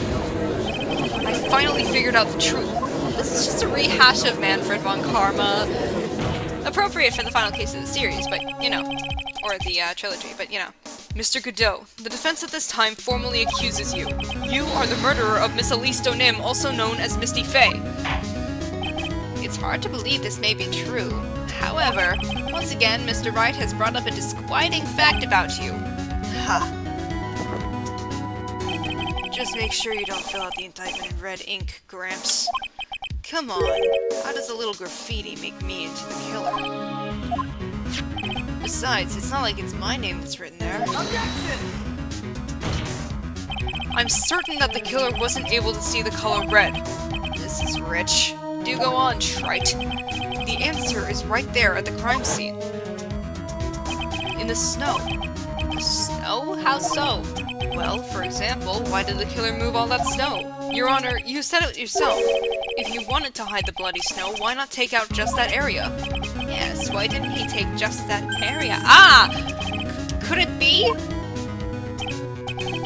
I finally figured out the truth. This is just a rehash of Manfred von Karma. Appropriate for the final case of the series, but, you know. Or the trilogy, but, you know. Mr. Godot, the defense at this time formally accuses you. You are the murderer of Miss Elise Donim, also known as Misty Faye. It's hard to believe this may be true. However, once again, Mr. Wright has brought up a disquieting fact about you. Ha. Just make sure you don't fill out the indictment in red ink, Gramps. Come on, how does a little graffiti make me into the killer? Besides, it's not like it's my name that's written there. Objection! I'm certain that the killer wasn't able to see the color red. This is rich. Do go on, trite. The answer is right there at the crime scene. In the snow. The snow? How so? Well, for example, why did the killer move all that snow? Your Honor, you said it yourself. If you wanted to hide the bloody snow, why not take out just that area? Yes, why didn't he take just that area? Ah! Could it be?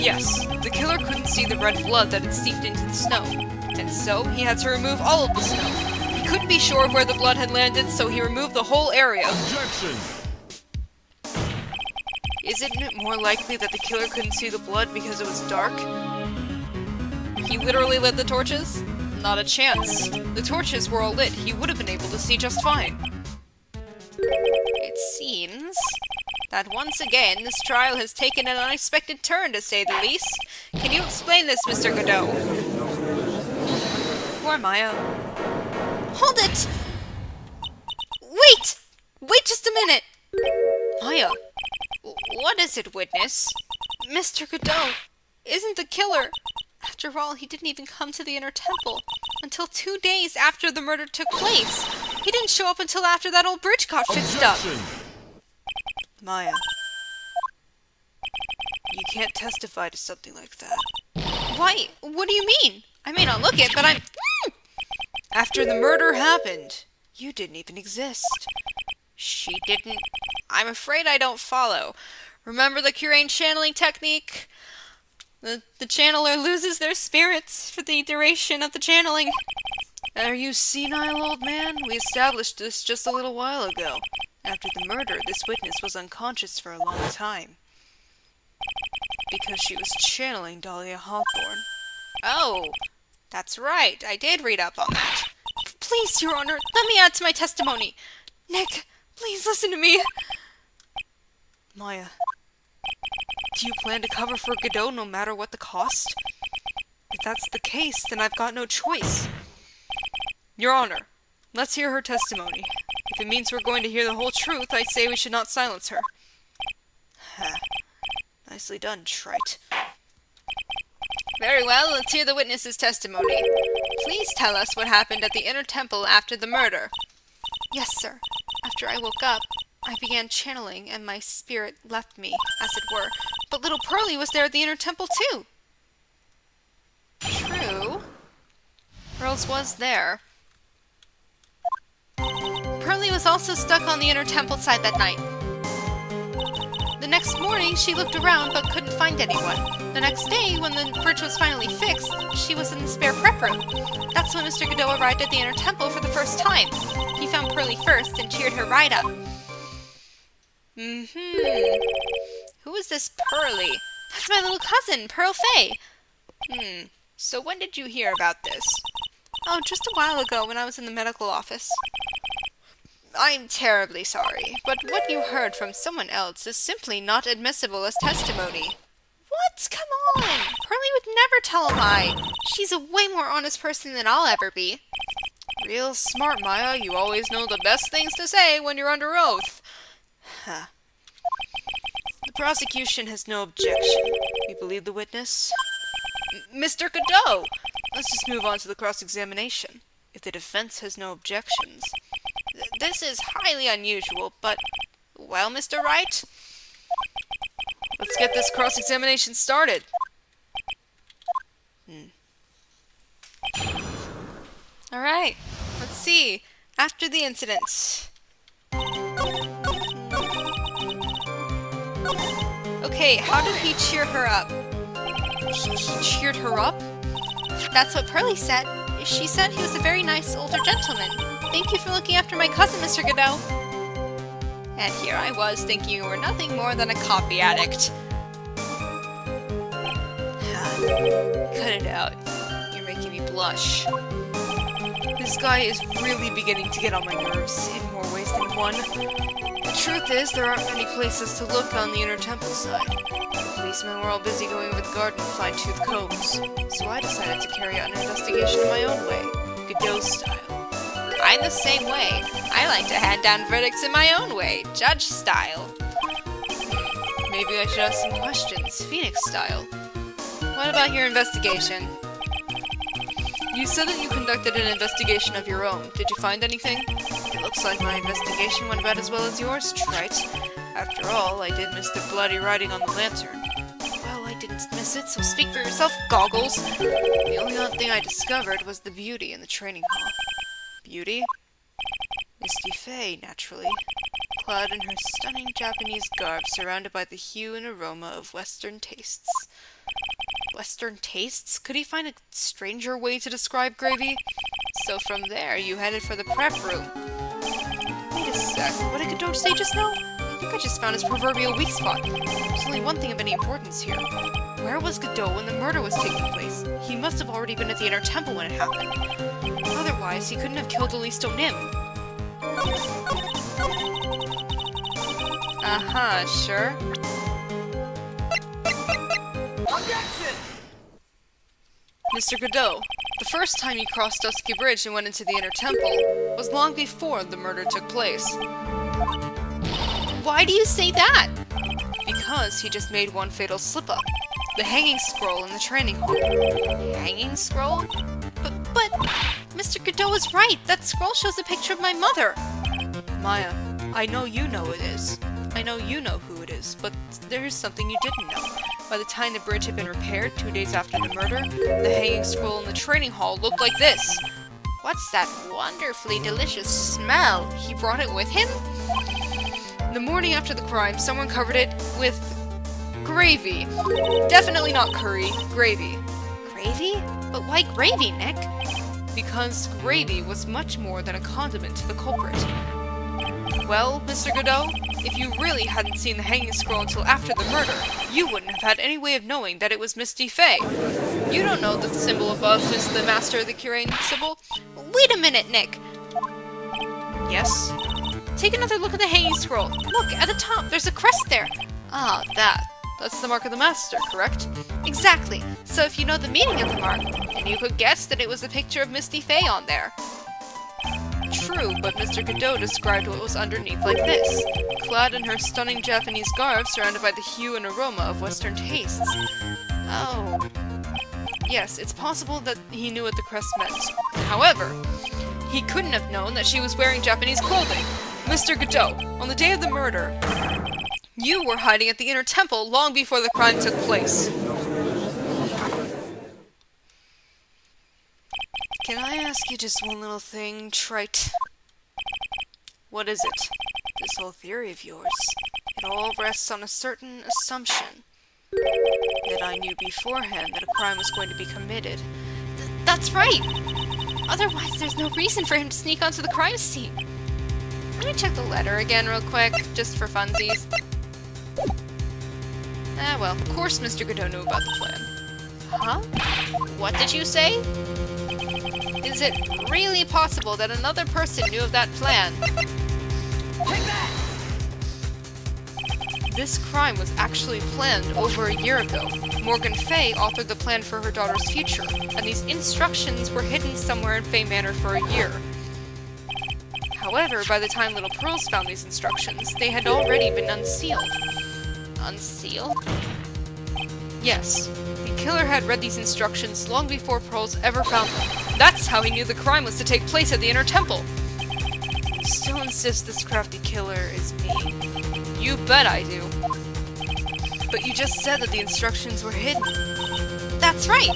Yes, the killer couldn't see the red blood that had seeped into the snow, and so he had to remove all of the snow. He couldn't be sure of where the blood had landed, so he removed the whole area. Objection! Is Isn't it more likely that the killer couldn't see the blood because it was dark? He literally lit the torches? Not a chance. The torches were all lit. He would have been able to see just fine. It seems that once again, this trial has taken an unexpected turn, to say the least. Can you explain this, Mr. Godot? Poor Maya. Hold it! Wait! Wait just a minute! Maya, What is it, witness? Mr. Godot isn't the killer. After all, he didn't even come to the inner temple until 2 days after the murder took place. He didn't show up until after that old bridge got fixed up. Maya, you can't testify to something like that. Why? What do you mean? I may not look it, but I'm... After the murder happened, you didn't even exist. She didn't... I'm afraid I don't follow. Remember the Curane channeling technique? The channeler loses their spirits for the duration of the channeling. Are you senile, old man? We established this just a little while ago. After the murder, this witness was unconscious for a long time. Because she was channeling Dahlia Hawthorne. Oh, that's right. I did read up on that. Please, Your Honor, let me add to my testimony. Nick, please listen to me. Maya, do you plan to cover for Godot no matter what the cost? If that's the case, then I've got no choice. Your Honor, let's hear her testimony. If it means we're going to hear the whole truth, I say we should not silence her. Nicely done, Trite. Very well, let's hear the witness's testimony. Please tell us what happened at the inner temple after the murder. Yes, sir. After I woke up, I began channeling, and my spirit left me, as it were. But little Pearlie was there at the inner temple, too. True. Pearls was there. Pearlie was also stuck on the inner temple side that night. The next morning, she looked around but couldn't find anyone. The next day, when the bridge was finally fixed, she was in the spare prep room. That's when Mr. Godot arrived at the inner temple for the first time. He found Pearlie first and cheered her right up. Who is this Pearlie? That's my little cousin, Pearl Fay. So when did you hear about this? Oh, just a while ago when I was in the medical office. I'm terribly sorry, but what you heard from someone else is simply not admissible as testimony. What? Come on! Pearlie would never tell a lie. She's a way more honest person than I'll ever be. Real smart, Maya. You always know the best things to say when you're under oath. The prosecution has no objection. You believe the witness? Mr. Godot! Let's just move on to the cross-examination. If the defense has no objections... This is highly unusual, but... Well, Mr. Wright? Let's get this cross-examination started. Alright, let's see. After the incident... Okay, how did he cheer her up? He cheered her up? That's what Pearlie said. She said he was a very nice older gentleman. Thank you for looking after my cousin, Mr. Godot. And here I was, thinking you were nothing more than a coffee addict. Cut it out. You're making me blush. This guy is really beginning to get on my nerves in more ways than one. The truth is, there aren't many places to look on the inner temple side. The policemen were all busy going over the garden with fine-tooth combs, so I decided to carry out an investigation in my own way, Godot style. I'm the same way. I like to hand down verdicts in my own way, judge style. Maybe I should ask some questions, Phoenix style. What about your investigation? You said that you conducted an investigation of your own. Did you find anything? It looks like my investigation went about as well as yours, Trite. After all, I did miss the bloody writing on the lantern. Well, I didn't miss it, so speak for yourself, Goggles. The only odd thing I discovered was the beauty in the training hall. Beauty? Misty Fay, naturally. Clad in her stunning Japanese garb, surrounded by the hue and aroma of Western tastes. Western tastes? Could he find a stranger way to describe Gravy? So from there, you headed for the prep room. Wait a sec, what did Godot say just now? I think I just found his proverbial weak spot. There's only one thing of any importance here. Where was Godot when the murder was taking place? He must have already been at the Inner Temple when it happened. Otherwise, he couldn't have killed Alisto Nim. Sure. Objection! Mr. Godot, the first time he crossed Dusky Bridge and went into the Inner Temple was long before the murder took place. Why do you say that? Because he just made one fatal slip-up. The hanging scroll in the training hall. Hanging scroll? But Mr. Godot is right. That scroll shows a picture of my mother. Maya, I know you know it is. I know you know who it is, but there is something you didn't know. By the time the bridge had been repaired 2 days after the murder, the hanging scroll in the training hall looked like this. What's that wonderfully delicious smell? He brought it with him? The morning after the crime, someone covered it with gravy. Definitely not curry, gravy. Gravy? But why gravy, Nick? Because gravy was much more than a condiment to the culprit. Well, Mr. Godot, if you really hadn't seen the hanging scroll until after the murder, you wouldn't have had any way of knowing that it was Misty Fey. You don't know that the symbol above is the Master of the Curain symbol? Wait a minute, Nick. Yes? Take another look at the hanging scroll. Look, at the top, there's a crest there. Ah, that. That's the mark of the Master, correct? Exactly. So if you know the meaning of the mark, then you could guess that it was a picture of Misty Fey on there. True, but Mr. Godot described what was underneath like this. Clad in her stunning Japanese garb, surrounded by the hue and aroma of Western tastes. Oh. Yes, it's possible that he knew what the crest meant. However, he couldn't have known that she was wearing Japanese clothing. Mr. Godot, on the day of the murder, you were hiding at the Inner Temple long before the crime took place. Can I ask you just one little thing, Trite? What is it? This whole theory of yours. It all rests on a certain assumption. That I knew beforehand that a crime was going to be committed. That's right! Otherwise, there's no reason for him to sneak onto the crime scene. Let me check the letter again real quick, just for funsies. Ah well, of course Mr. Godot knew about the plan. Huh? What did you say? Is it really possible that another person knew of that plan? Take that! This crime was actually planned over a year ago. Morgan Fay authored the plan for her daughter's future, and these instructions were hidden somewhere in Fay Manor for a year. However, by the time Little Pearls found these instructions, they had already been unsealed. Unsealed? Yes, the killer had read these instructions long before Pearls ever found them. That's how he knew the crime was to take place at the Inner Temple. You still insist this crafty killer is me? You bet I do. But you just said that the instructions were hidden. That's right!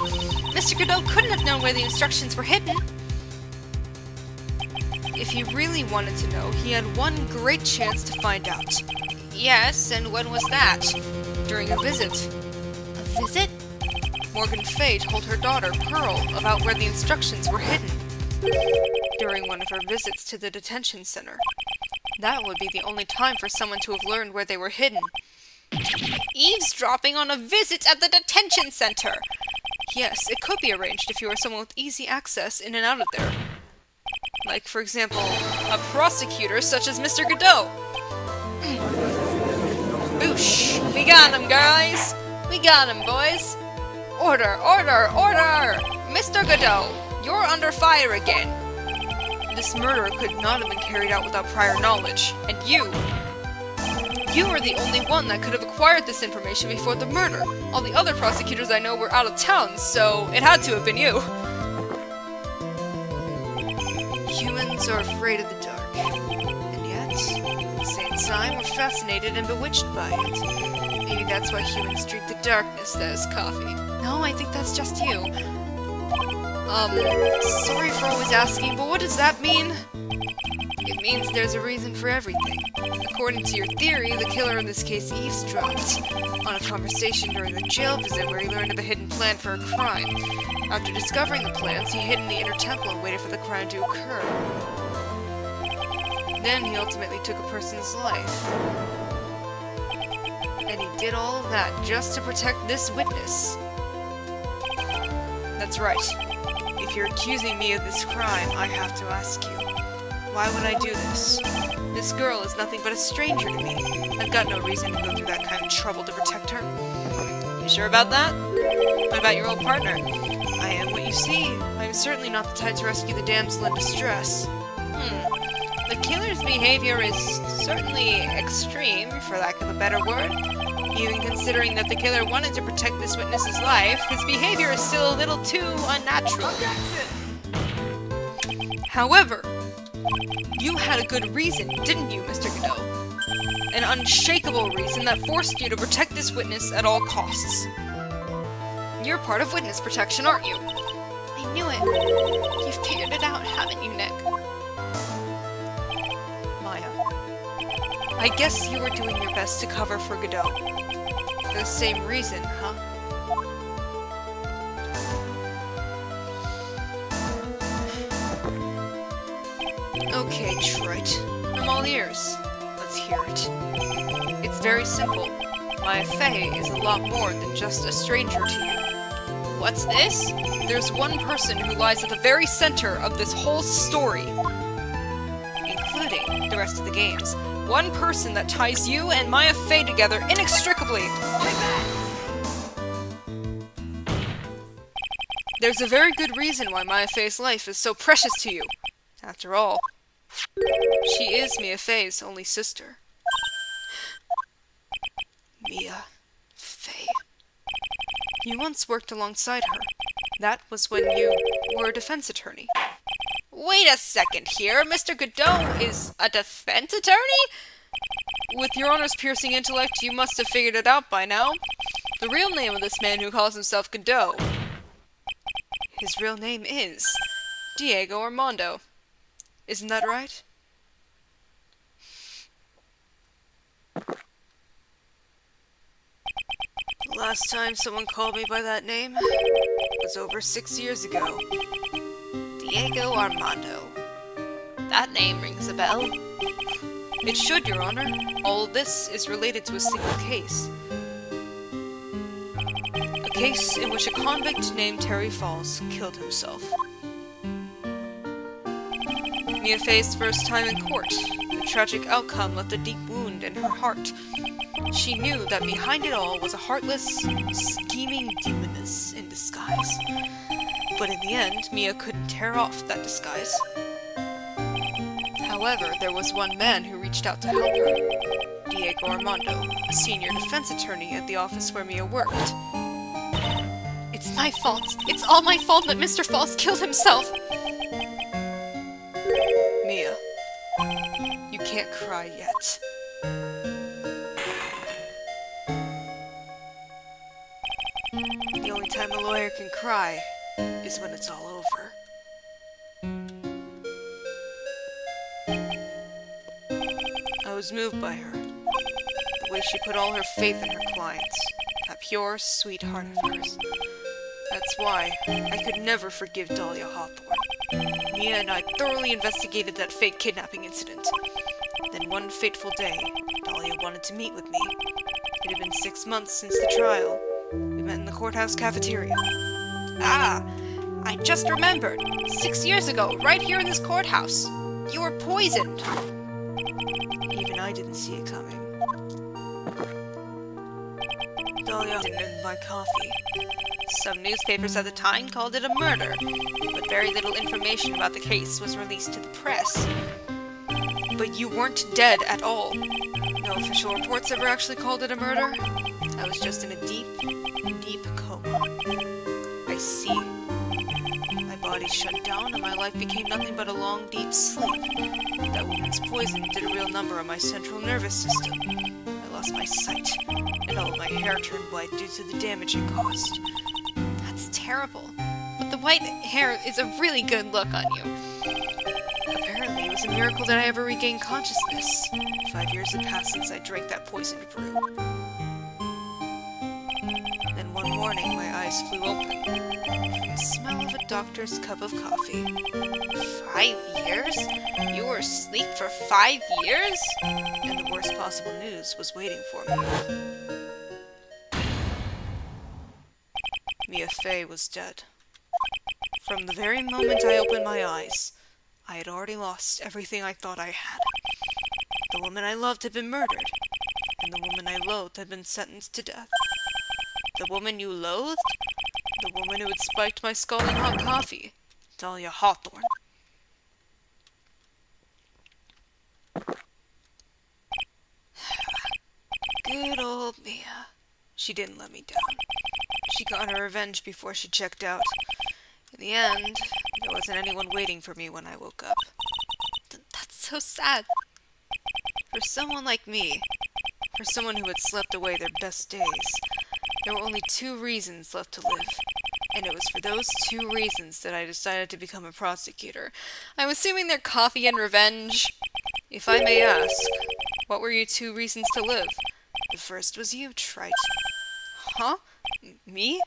Mr. Godot couldn't have known where the instructions were hidden. If he really wanted to know, he had one great chance to find out. Yes, and when was that? During a visit. A visit? Morgan Fay told her daughter, Pearl, about where the instructions were hidden. During one of her visits to the detention center. That would be the only time for someone to have learned where they were hidden. Eavesdropping on a visit at the detention center! Yes, it could be arranged if you were someone with easy access in and out of there. Like, for example, a prosecutor such as Mr. Godot. Boosh! We got him, guys! We got him, boys! Order! Order! Order! Mr. Godot, you're under fire again! This murder could not have been carried out without prior knowledge, and you are the only one that could have acquired this information before the murder. All the other prosecutors I know were out of town, so it had to have been you. Humans are afraid of the dark, and yet, at the same time, we're fascinated and bewitched by it. Maybe that's why humans drink the darkness that is coffee. No, I think that's just you. Sorry for always asking, but what does that mean? It means there's a reason for everything. According to your theory, the killer in this case eavesdropped on a conversation during the jail visit where he learned of a hidden plan for a crime. After discovering the plans, he hid in the Inner Temple and waited for the crime to occur. Then he ultimately took a person's life. And he did all of that just to protect this witness. That's right. If you're accusing me of this crime, I have to ask you, why would I do this? This girl is nothing but a stranger to me. I've got no reason to go through that kind of trouble to protect her. You sure about that? What about your old partner? I am what you see. I am certainly not the type to rescue the damsel in distress. The killer's behavior is certainly extreme, for lack of a better word. Even considering that the killer wanted to protect this witness's life, his behavior is still a little too unnatural. However, you had a good reason, didn't you, Mr. Godot? An unshakable reason that forced you to protect this witness at all costs. You're part of witness protection, aren't you? I knew it. You figured it out, haven't you, Nick? Maya, I guess you were doing your best to cover for Godot. For the same reason, huh? Okay, Trite. I'm all ears. Let's hear it. It's very simple. Maya Fey is a lot more than just a stranger to you. What's this? There's one person who lies at the very center of this whole story, including the rest of the games. One person that ties you and Maya Fey together inextricably. There's a very good reason why Maya Fey's life is so precious to you. After all, she is Mia Fey's only sister. Mia Fey. You once worked alongside her. That was when you were a defense attorney. Wait a second here. Mr. Godot is a defense attorney? With your honor's piercing intellect, you must have figured it out by now. The real name of this man who calls himself Godot. His real name is Diego Armando. Isn't that right? The last time someone called me by that name was over 6 years ago. Diego Armando. That name rings a bell. It should, Your Honor. All of this is related to a single case. A case in which a convict named Terry Falls killed himself. Mia Fey's first time in court, the tragic outcome left a deep wound in her heart. She knew that behind it all was a heartless, scheming demoness in disguise. But in the end, Mia couldn't tear off that disguise. However, there was one man who reached out to help her. Diego Armando, a senior defense attorney at the office where Mia worked. It's my fault. It's all my fault that Mr. Falls killed himself. Mia, you can't cry yet. The only time a lawyer can cry is when it's all over. I was moved by her. The way she put all her faith in her clients. That pure, sweet heart of hers. That's why I could never forgive Dahlia Hawthorne. Mia and I thoroughly investigated that fake kidnapping incident. Then one fateful day, Dahlia wanted to meet with me. It had been 6 months since the trial. We met in the courthouse cafeteria. Ah, I just remembered. 6 years ago, right here in this courthouse. You were poisoned. Even I didn't see it coming. Dahlia didn't end my coffee. Some newspapers at the time called it a murder, but very little information about the case was released to the press. But you weren't dead at all. No official reports ever actually called it a murder. I was just in a deep, deep coma. I see. My body shut down and my life became nothing but a long, deep sleep. That woman's poison did a real number on my central nervous system. I lost my sight, and all of my hair turned white due to the damage it caused. That's terrible. But the white hair is a really good look on you. Apparently, it was a miracle that I ever regained consciousness. 5 years had passed since I drank that poisoned brew. Then one morning, my eyes flew open from the smell of a doctor's cup of coffee. 5 years? You were asleep for 5 years? And the worst possible news was waiting for me. Mia Fey was dead. From the very moment I opened my eyes, I had already lost everything I thought I had. The woman I loved had been murdered, and the woman I loathed had been sentenced to death. The woman you loathed? The woman who had spiked my scalding hot coffee. Dahlia Hawthorne. Good old Mia. She didn't let me down. She got her revenge before she checked out. In the end, there wasn't anyone waiting for me when I woke up. That's so sad. For someone like me, for someone who had slept away their best days, there were only 2 reasons left to live. And it was for those 2 reasons that I decided to become a prosecutor. I'm assuming they're coffee and revenge. If I may ask, what were your 2 reasons to live? The first was you, Trite. Huh? Me?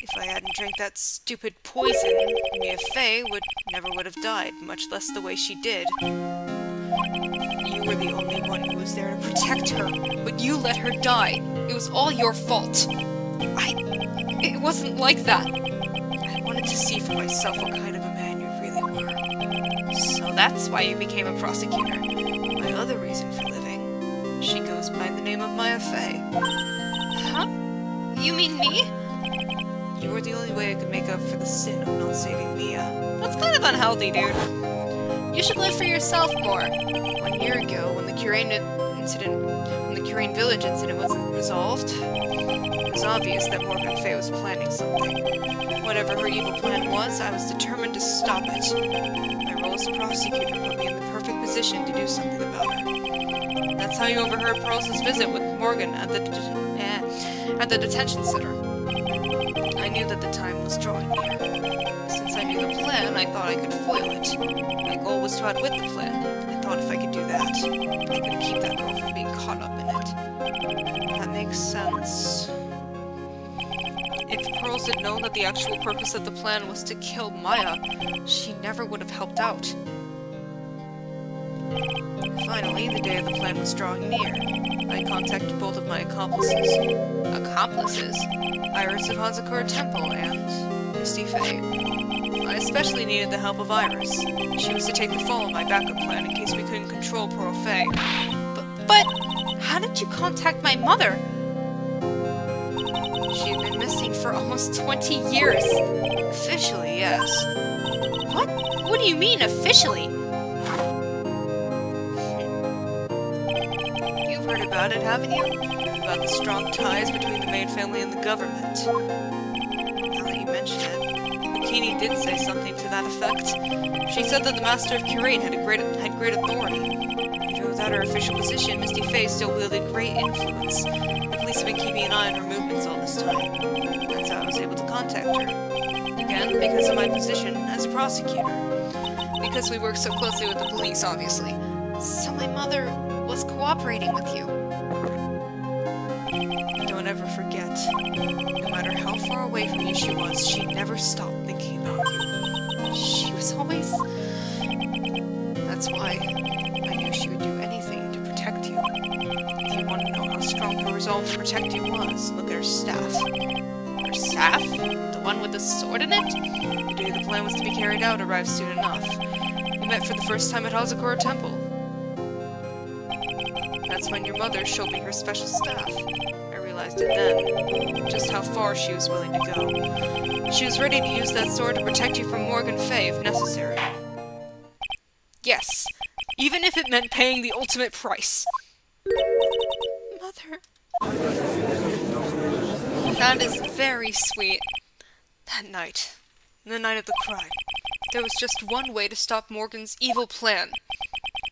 If I hadn't drank that stupid poison, Mia Fey never would have died, much less the way she did. You were the only one who was there to protect her, But you let her die. It was all your fault. It wasn't like that. I wanted to see for myself what kind of a man you really were. So that's why you became a prosecutor. My other reason for living, she goes by the name of Mia Fey. Huh? You mean me? You were the only way I could make up for the sin of not saving Mia. That's kind of unhealthy, dude. You should live for yourself more. 1 year ago, when the Curane Village incident wasn't resolved, it was obvious that Morgan Fey was planning something. Whatever her evil plan was, I was determined to stop it. My role as a prosecutor put me in the perfect position to do something about her. That's how you overheard Pearl's visit with Morgan at the detention center. I knew that the time was drawing near. Since I knew the plan, I thought I could foil it. My goal was to outwit the plan. I thought if I could do that, I could keep that girl from being caught up in it. That makes sense. If Pearls had known that the actual purpose of the plan was to kill Maya, she never would have helped out. Finally, the day of the plan was drawing near. I contacted both of my accomplices. Accomplices? Iris of Hazakura Temple and Misty Fey. I especially needed the help of Iris. She was to take the fall of my backup plan in case we couldn't control Pearl Fey. But how did you contact my mother? She had been missing For almost 20 years. officially, yes. What? What do you mean, officially? You've heard about it, haven't you? About the strong ties between the main family and the government. Now that you mention it, Bikini did say something to that effect. She said that the Master of Curate had great authority. Even without her official position, Misty Fey still wielded great influence. The police have been keeping an eye on her movements all this time. That's how I was able to contact her. Again, because of my position as a prosecutor. Because we work so closely with the police, obviously. So my mother was cooperating with you. Don't ever forget, no matter how far away from you she was, she never stopped thinking about you. She was always... That's why I knew she would do anything to protect you. If you want to know how strong her resolve to protect you was, look at her staff. Her staff? The one with the sword in it? The day the plan was to be carried out arrived soon enough. We met for the first time at Hazakura Temple. That's when your mother showed me her special staff. I realized it then, just how far she was willing to go. She was ready to use that sword to protect you from Morgan Fey if necessary. Yes. Even if it meant paying the ultimate price. Mother. That is very sweet. That night, the night of the crime, There was just one way to stop Morgan's evil plan.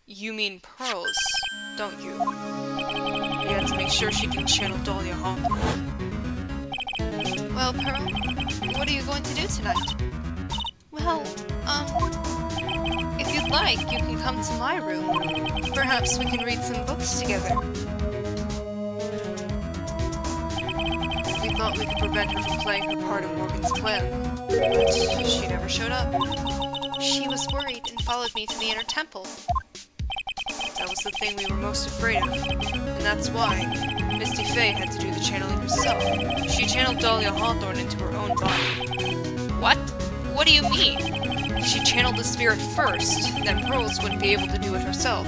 you mean Pearls, don't you? We had to make sure she didn't channel Dahlia Hawthorne. Well, Pearl, what are you going to do tonight? Well, if you'd like, you can come to my room. Perhaps we can read some books together. We thought we could prevent her from playing her part in Morgan's plan, but she never showed up. She was worried and followed me to the inner temple. That was the thing we were most afraid of. And that's why Misty Faye had to do the channeling herself. She channeled Dahlia Hawthorne into her own body. What? What do you mean? If she channeled the spirit first, then Pearls wouldn't be able to do it herself.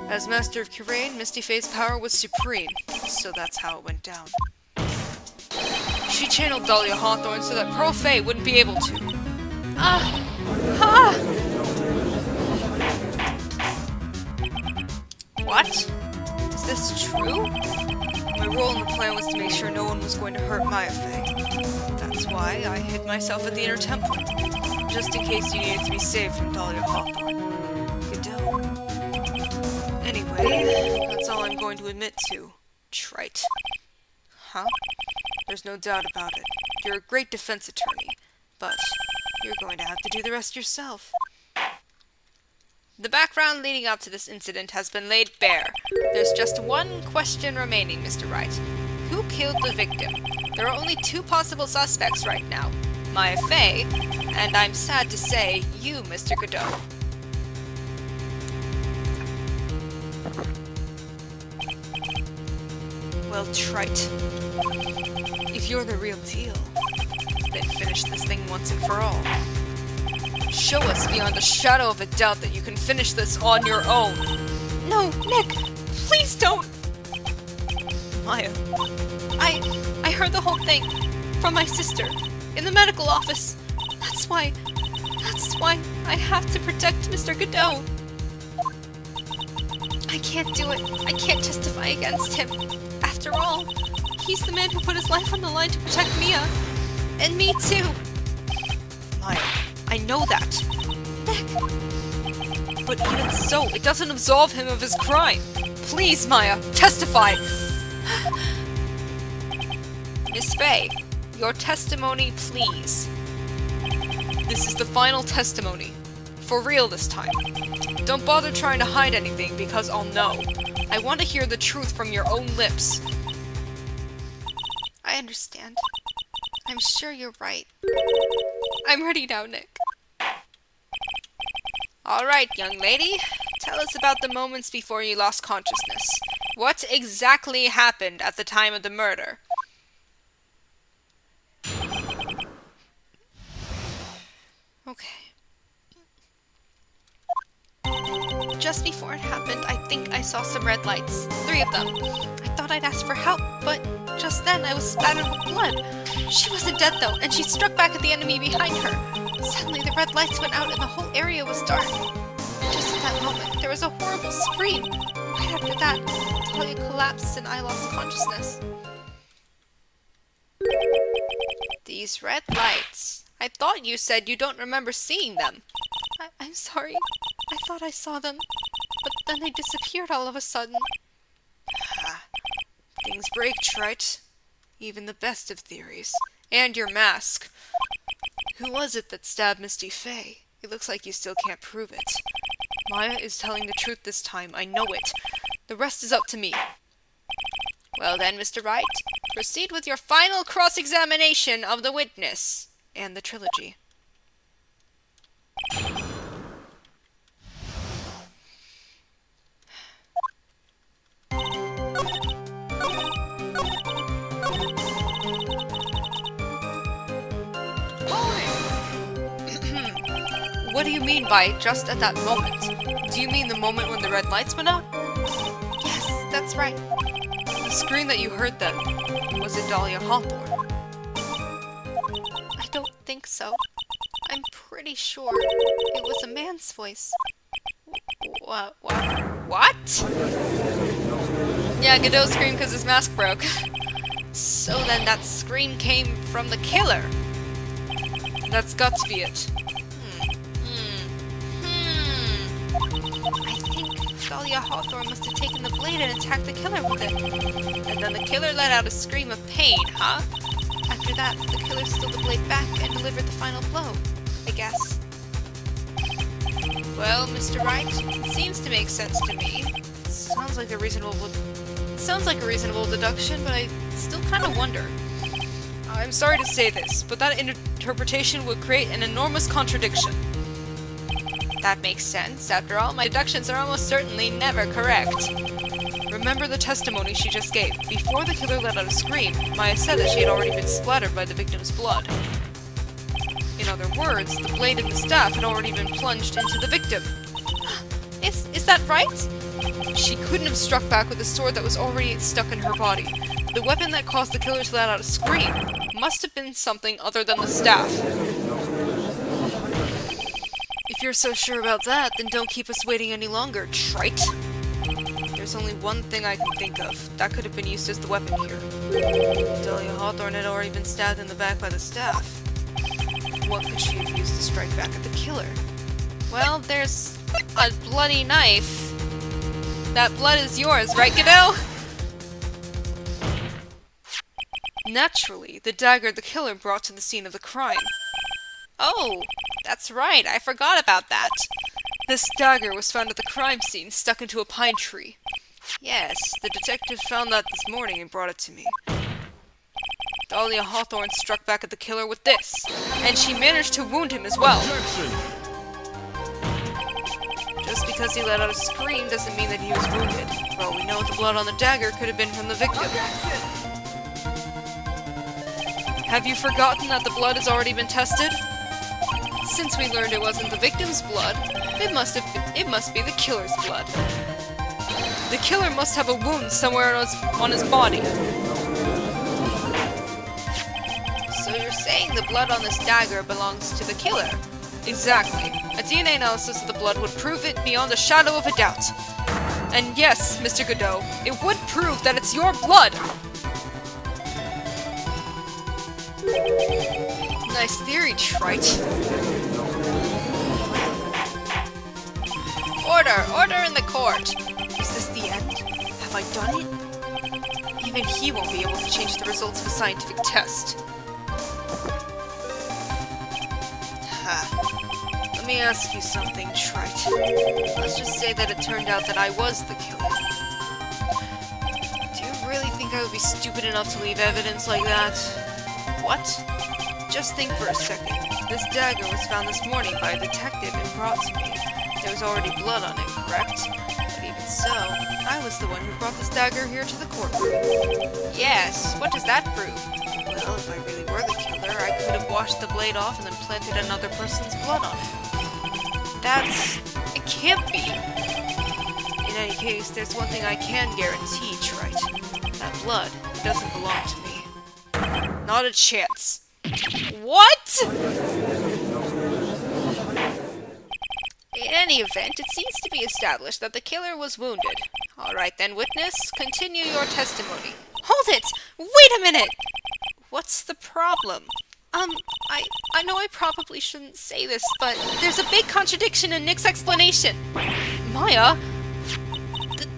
As Master of Kirain, Misty Faye's power was supreme, so that's how it went down. She channeled Dahlia Hawthorne so that Pearl Faye wouldn't be able to. What? Is this true? My role in the plan was to make sure no one was going to hurt Maya Faye. That's why I hid myself at the Inner Temple, just in case you needed to be saved from Dahlia Hawthorne. You don't. Anyway, that's all I'm going to admit to. Trite. Huh? There's no doubt about it. You're a great defense attorney, but you're going to have to do the rest yourself. The background leading up to this incident has been laid bare. There's just one question remaining, Mr. Wright. Who killed the victim? There are only two possible suspects right now. Maya Faye, and I'm sad to say, you, Mr. Godot. Well, Trite. If you're the real deal, then finish this thing once and for all. Show us beyond a shadow of a doubt that you can finish this on your own. No, Nick! Please don't! Maya. I heard the whole thing from my sister in the medical office. That's why I have to protect Mr. Godot. I can't do it. I can't testify against him. After all, he's the man who put his life on the line to protect Mia. And me too. Maya, I know that. Nick. But even so, it doesn't absolve him of his crime. Please, Maya, testify! Miss Faye, your testimony, please. This is the final testimony. For real this time. Don't bother trying to hide anything, because I'll know. I want to hear the truth from your own lips. I understand. I'm sure you're right. I'm ready now, Nick. Alright, young lady. Tell us about the moments before you lost consciousness. What exactly happened at the time of the murder? Okay. Just before it happened, I think I saw some red lights. 3 of them. I thought I'd ask for help, but just then I was splattered with blood. She wasn't dead though, and she struck back at the enemy behind her. Suddenly the red lights went out and the whole area was dark. Just at that moment, there was a horrible scream. Right after that, Talia collapsed and I lost consciousness. These red lights. I thought you said you don't remember seeing them. I'm sorry. I thought I saw them, but then they disappeared all of a sudden. Things break, Trite. Even the best of theories. And your mask. Who was it that stabbed Misty Faye? It looks like you still can't prove it. Maya is telling the truth this time, I know it. The rest is up to me. Well then, Mr. Wright, proceed with your final cross-examination of the witness and the trilogy. What do you mean by just at that moment? Do you mean the moment when the red lights went out? Yes, that's right. The scream that you heard then, was it Dahlia Hawthorne? I don't think so. I'm pretty sure it was a man's voice. What? Yeah, Godot screamed because his mask broke. So then that scream came from the killer. That's got to be it. I think Dahlia Hawthorne must have taken the blade and attacked the killer with it. And then the killer let out a scream of pain, huh? After that, the killer stole the blade back and delivered the final blow, I guess. Well, Mr. Wright, it seems to make sense to me. Sounds like a reasonable deduction, but I still kind of wonder. I'm sorry to say this, but that interpretation would create an enormous contradiction. That makes sense. After all, my deductions are almost certainly never correct. Remember the testimony she just gave. Before the killer let out a scream, Maya said that she had already been splattered by the victim's blood. In other words, the blade of the staff had already been plunged into the victim. Is that right? She couldn't have struck back with a sword that was already stuck in her body. The weapon that caused the killer to let out a scream must have been something other than the staff. If you're so sure about that, then don't keep us waiting any longer, trite. There's only one thing I can think of. That could have been used as the weapon here. Dahlia Hawthorne had already been stabbed in the back by the staff. What could she have used to strike back at the killer? Well, there's a bloody knife. That blood is yours, right, Godot? Naturally, the dagger the killer brought to the scene of the crime. Oh, that's right. I forgot about that. This dagger was found at the crime scene, stuck into a pine tree. Yes, The detective found that this morning and brought it to me. Dahlia Hawthorne struck back at the killer with this, and she managed to wound him as well. Just because he let out a scream doesn't mean that he was wounded. For all we know, the blood on the dagger could have been from the victim. Have you forgotten that the blood has already been tested? Since we learned it wasn't the victim's blood, it must be the killer's blood. The killer must have a wound somewhere on his body. So you're saying the blood on this dagger belongs to the killer? Exactly. A DNA analysis of the blood would prove it beyond a shadow of a doubt. And yes, Mr. Godot, it would prove that it's your blood! Nice theory, trite. Order in the court! Is this the end? Have I done it? Even he won't be able to change the results of a scientific test. Let me ask you something, trite. Let's just say that it turned out that I was the killer. Do you really think I would be stupid enough to leave evidence like that? What? Just think for a second. This dagger was found this morning by a detective and brought to me. There was already blood on it, correct? But even so, I was the one who brought this dagger here to the courtroom. Yes, what does that prove? Well, if I really were the killer, I could have washed the blade off and then planted another person's blood on it. It can't be. In any case, there's one thing I can guarantee, trite. That blood doesn't belong to me. Not a chance. What? In any event, it seems to be established that the killer was wounded. Alright then, witness, continue your testimony. Hold it! Wait a minute! What's the problem? I know I probably shouldn't say this, but there's a big contradiction in Nick's explanation. Maya?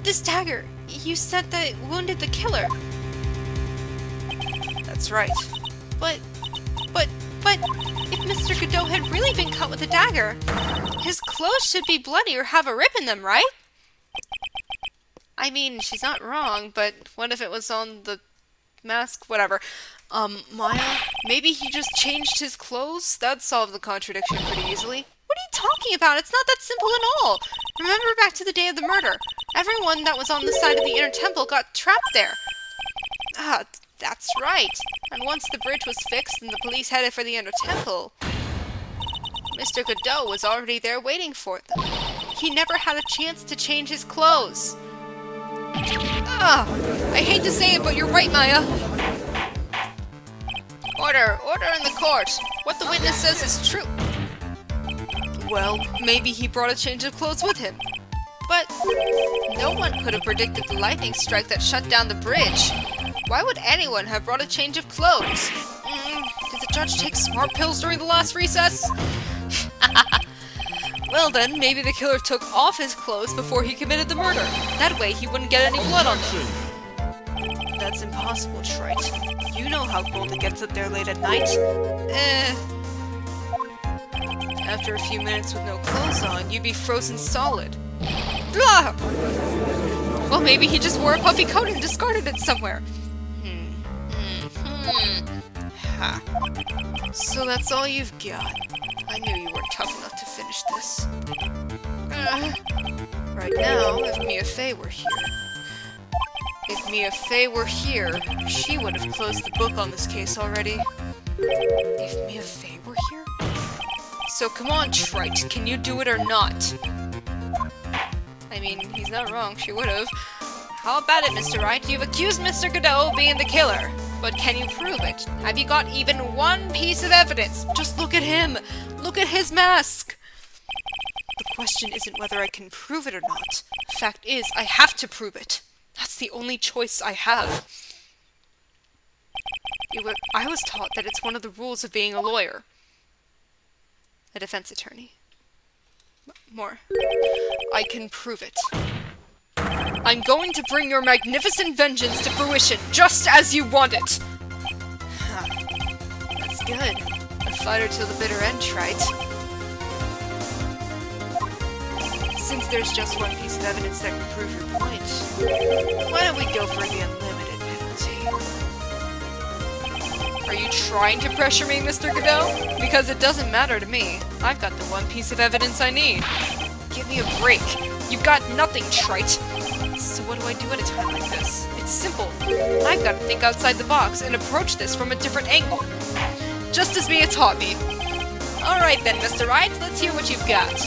This dagger, you said that it wounded the killer. That's right. But if Mr. Godot had really been cut with a dagger, his clothes should be bloody or have a rip in them, right? I mean, she's not wrong, but what if it was on the mask? Whatever. Maya, maybe he just changed his clothes? That'd solve the contradiction pretty easily. What are you talking about? It's not that simple at all. Remember back to the day of the murder. Everyone that was on the side of the inner temple got trapped there. Ah, that's right. And once the bridge was fixed and the police headed for the inner temple, Mr. Godot was already there waiting for them. He never had a chance to change his clothes. Ah, I hate to say it, but you're right, Maya. Order in the court. What the witness says is true. Well, maybe he brought a change of clothes with him. But no one could have predicted the lightning strike that shut down the bridge. Why would anyone have brought a change of clothes? Did the judge take smart pills during the last recess? Well then, maybe the killer took off his clothes before he committed the murder. That way he wouldn't get any blood on them. That's impossible, trite. You know how cold it gets up there late at night. After a few minutes with no clothes on, you'd be frozen solid. Blah! Well, maybe he just wore a puffy coat and discarded it somewhere. Ha. So that's all you've got. I knew you weren't tough enough to finish this. Right now, if Mia Fey were here... If Mia Fey were here, she would have closed the book on this case already. If Mia Fey were here? So come on, Trite, can you do it or not? I mean, he's not wrong, she would have. How about it, Mr. Wright? You've accused Mr. Godot of being the killer. But can you prove it? Have you got even one piece of evidence? Just look at him! Look at his mask! The question isn't whether I can prove it or not. The fact is, I have to prove it. That's the only choice I have. I was taught that it's one of the rules of being a lawyer. A defense attorney. More. I can prove it. I'm going to bring your magnificent vengeance to fruition, just as you want it! Huh. That's good. A fighter till the bitter end, Trite. Since there's just one piece of evidence that can prove your point, why don't we go for the unlimited penalty? Are you trying to pressure me, Mr. Godot? Because it doesn't matter to me. I've got the one piece of evidence I need. Give me a break. You've got nothing, Trite. So what do I do at a time like this? It's simple. I've got to think outside the box and approach this from a different angle. Just as Mia taught me. Alright then, Mr. Wright, let's hear what you've got.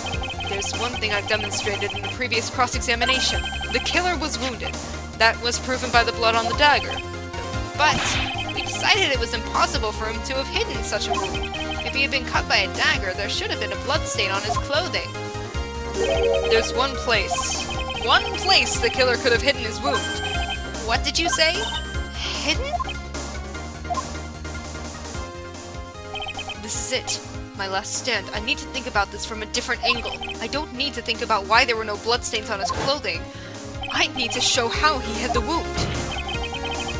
There's one thing I've demonstrated in the previous cross-examination. The killer was wounded. That was proven by the blood on the dagger. But we decided it was impossible for him to have hidden such a wound. If he had been cut by a dagger, there should have been a blood stain on his clothing. There's one place the killer could have hidden his wound. What did you say? Hidden? This is it. My last stand. I need to think about this from a different angle. I don't need to think about why there were no bloodstains on his clothing. I need to show how he hid the wound.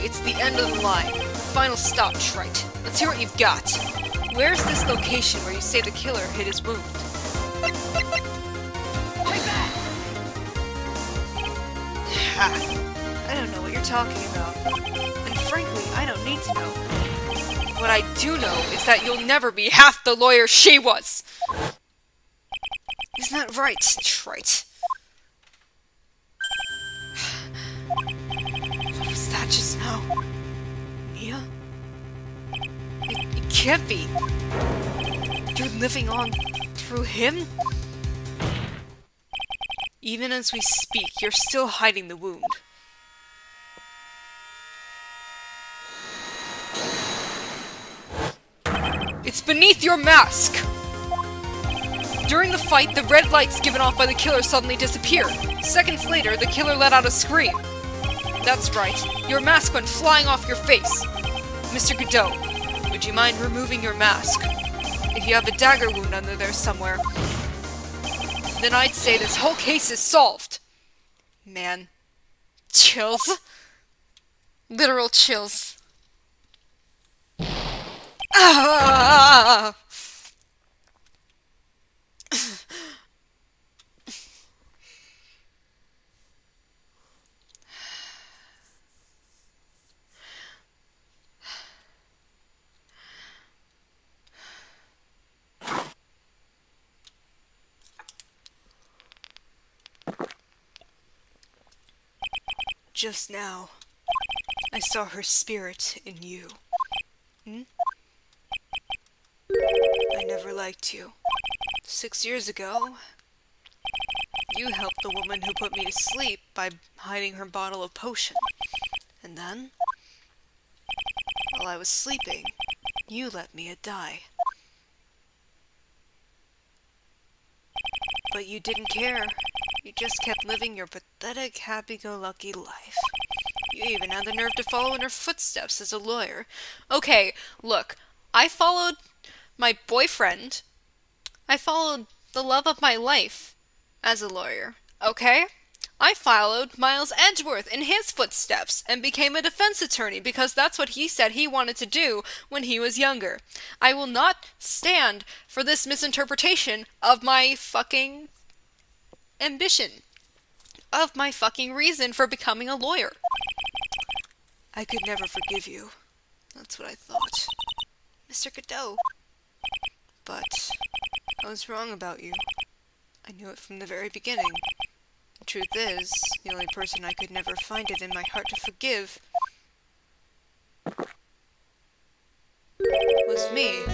It's the end of the line. Final stop, Trite. Let's hear what you've got. Where's this location where you say the killer hid his wound? Ha! I don't know what you're talking about. And frankly, I don't need to know. What I do know is that you'll never be half the lawyer she was! Isn't that right, Trite? What was that just now? Mia? It can't be! You're living on through him? Even as we speak, you're still hiding the wound. It's beneath your mask! During the fight, the red lights given off by the killer suddenly disappeared. Seconds later, the killer let out a scream. That's right, your mask went flying off your face. Mr. Godot, would you mind removing your mask? If you have a dagger wound under there somewhere, then I'd say this whole case is solved. Man. Chills. Literal chills. Ah! Just now, I saw her spirit in you. I never liked you. 6 years ago, you helped the woman who put me to sleep by hiding her bottle of potion. And then, while I was sleeping, you let Mia die. But you didn't care. You just kept living your pathetic, happy-go-lucky life. You even had the nerve to follow in her footsteps as a lawyer. Okay, look, I followed my boyfriend. I followed the love of my life as a lawyer, okay? I followed Miles Edgeworth in his footsteps and became a defense attorney because that's what he said he wanted to do when he was younger. I will not stand for this misinterpretation of my fucking ambition, of my fucking reason for becoming a lawyer. I could never forgive you. That's what I thought, Mr. Godot. But I was wrong about you. I knew it from the very beginning. The truth is, the only person I could never find it in my heart to forgive was me.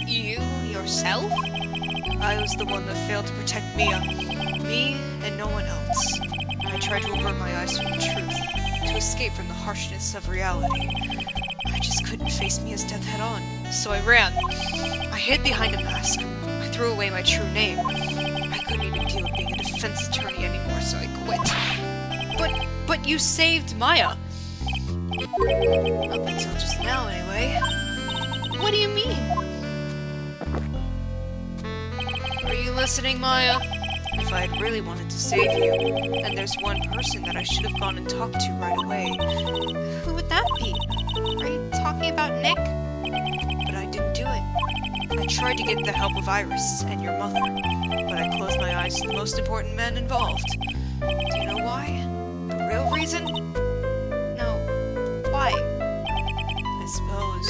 You yourself? I was the one that failed to protect Mia. Me and no one else. I tried to avert my eyes from the truth, to escape from the harshness of reality. I just couldn't face Mia's death head on, so I ran. I hid behind a mask. I threw away my true name. I couldn't even deal with being a defense attorney anymore, so I quit. But you saved Maya. Up until just now, anyway. What do you mean? Are you listening, Maya? If I had really wanted to save you, then there's one person that I should have gone and talked to right away. Who would that be? Are you talking about Nick? But I didn't do it. I tried to get the help of Iris and your mother, but I closed my eyes to the most important man involved. Do you know why? The real reason? No. Why? I suppose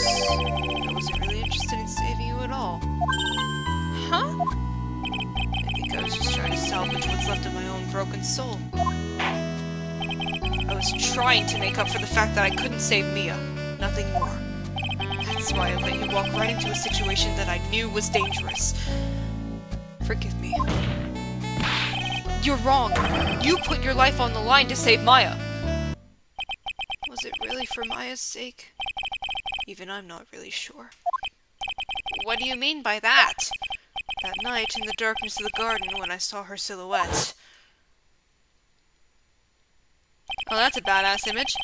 I wasn't really interested in saving you at all. Huh? I think I was just trying to salvage what's left of my own broken soul. I was trying to make up for the fact that I couldn't save Mia. Nothing more. That's why I let you walk right into a situation that I knew was dangerous. Forgive me. You're wrong. You put your life on the line to save Maya. Was it really for Maya's sake? Even I'm not really sure. What do you mean by that? That night, in the darkness of the garden, when I saw her silhouette. Oh, that's a badass image.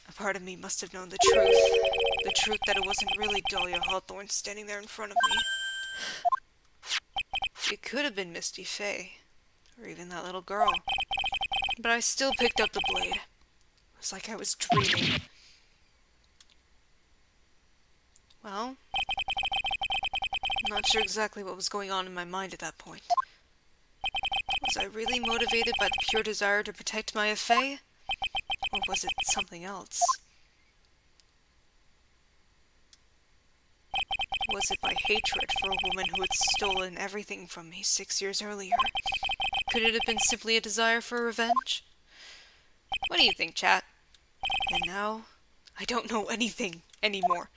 A part of me must have known the truth. The truth that it wasn't really Dahlia Hawthorne standing there in front of me. It could have been Misty Faye, or even that little girl. But I still picked up the blade. It was like I was dreaming. Well, I'm not sure exactly what was going on in my mind at that point. Was I really motivated by the pure desire to protect Maya Faye? Or was it something else? Was it by hatred for a woman who had stolen everything from me 6 years earlier? Could it have been simply a desire for revenge? What do you think, chat? And now, I don't know anything anymore.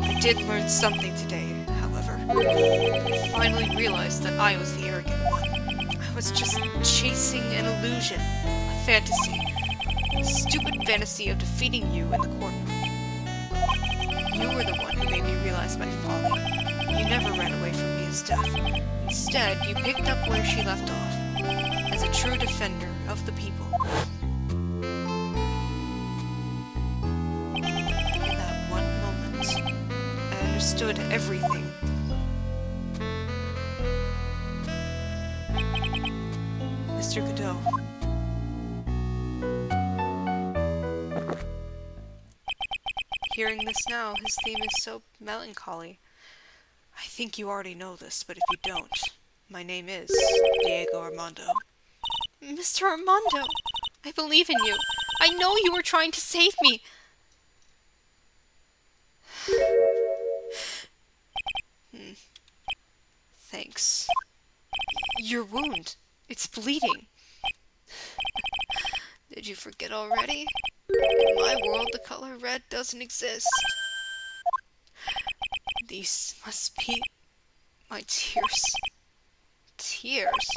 I did learn something today, however. I finally realized that I was the arrogant one. I was just chasing an illusion, a fantasy. A stupid fantasy of defeating you in the courtroom. You were the one who made me realize my folly. You never ran away from Mia's death. Instead, you picked up where she left off, as a true defender of the people. In that one moment, I understood everything. Mr. Godot. Hearing this now, his theme is so melancholy. I think you already know this, but if you don't, my name is Diego Armando. Mr. Armando, I believe in you. I know you were trying to save me. Thanks. Your wound. It's bleeding. Did you forget already? In my world, the color red doesn't exist. These must be my tears. Tears?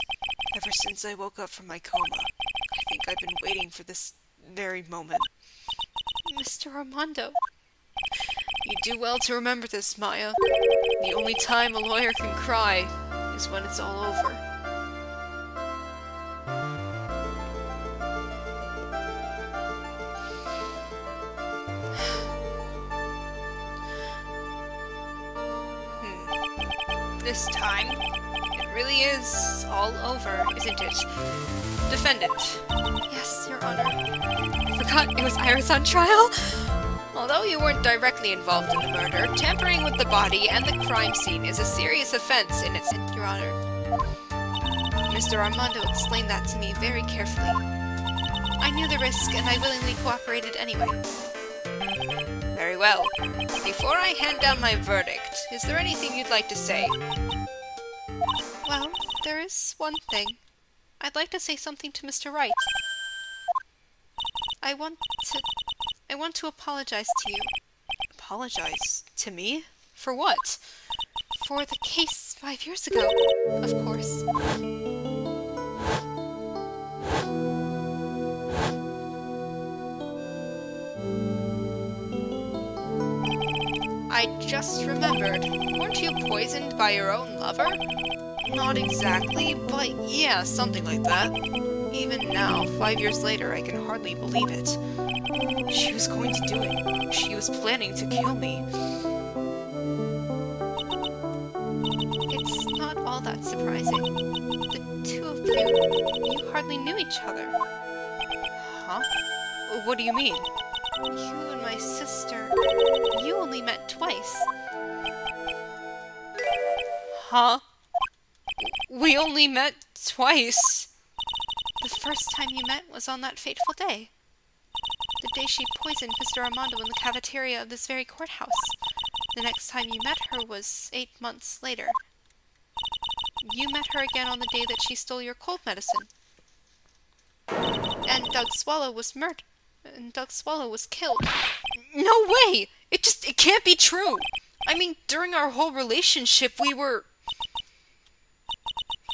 Ever since I woke up from my coma, I think I've been waiting for this very moment. Mr. Armando. You do well to remember this, Maya. The only time a lawyer can cry is when it's all over. This time, it really is all over, isn't it? Defendant. Yes, Your Honor. I forgot it was Iris on trial. Although you weren't directly involved in the murder, tampering with the body and the crime scene is a serious offense in its... Your Honor. Mr. Armando explained that to me very carefully. I knew the risk, and I willingly cooperated anyway. Very well. Before I hand down my verdict, is there anything you'd like to say? Well, there is one thing. I'd like to say something to Mr. Wright. I want to apologize to you. Apologize? To me? For what? For the case 5 years ago, of course. I just remembered. Weren't you poisoned by your own lover? Not exactly, but yeah, something like that. Even now, 5 years later, I can hardly believe it. She was going to do it. She was planning to kill me. It's not all that surprising. The two of you hardly knew each other. Huh? What do you mean? You and my sister, you only met twice. Huh? We only met twice. The first time you met was on that fateful day. The day she poisoned Mr. Armando in the cafeteria of this very courthouse. The next time you met her was 8 months later. You met her again on the day that she stole your cold medicine. And Doug Swallow was murdered. And Doug Swallow was killed. No way! It can't be true! I mean, during our whole relationship, we were...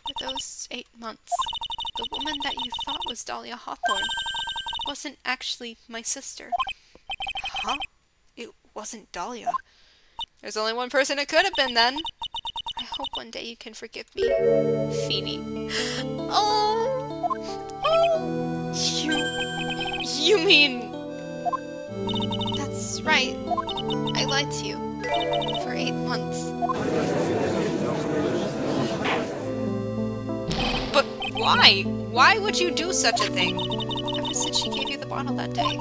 For those 8 months, the woman that you thought was Dahlia Hawthorne wasn't actually my sister. Huh? It wasn't Dahlia. There's only one person it could have been, then. I hope one day you can forgive me, Feeny. You mean... That's right. I lied to you. For 8 months. But why? Why would you do such a thing? Ever since she gave you the bottle that day,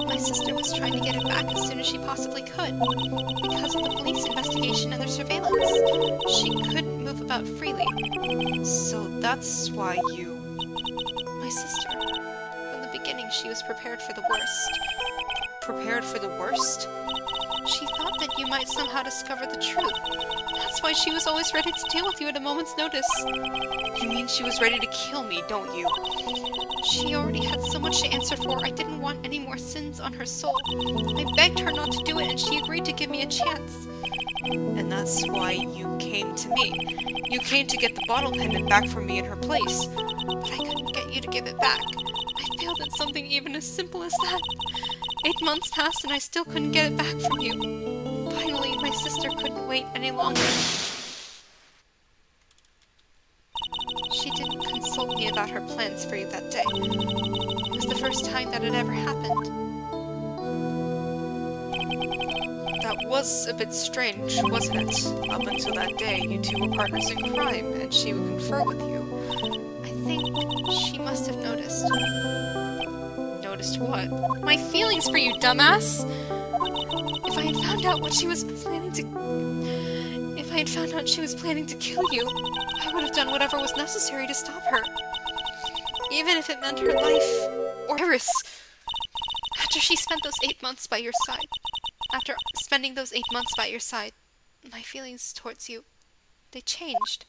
my sister was trying to get it back as soon as she possibly could. Because of the police investigation and their surveillance, she couldn't move about freely. So that's why you... My sister. From the beginning, she was prepared for the worst. Prepared for the worst? She thought that you might somehow discover the truth. That's why she was always ready to deal with you at a moment's notice. You mean she was ready to kill me, don't you? She already had so much to answer for, I didn't want any more sins on her soul. I begged her not to do it, and she agreed to give me a chance. And that's why you came to me. You came to get the bottle pendant back from me in her place. But I couldn't get you to give it back. I failed at something even as simple as that. 8 months passed and I still couldn't get it back from you. Finally, my sister couldn't wait any longer. She didn't consult me about her plans for you that day. It was the first time that it ever happened. That was a bit strange, wasn't it? Up until that day, you two were partners in crime, and she would confer with you. I think she must have noticed. Noticed what? My feelings for you, dumbass! If I had found out what she was planning to... If I had found out she was planning to kill you, I would have done whatever was necessary to stop her. Even if it meant her life. Or Iris! After she spent those 8 months by your side. After spending those 8 months by your side, my feelings towards you, they changed.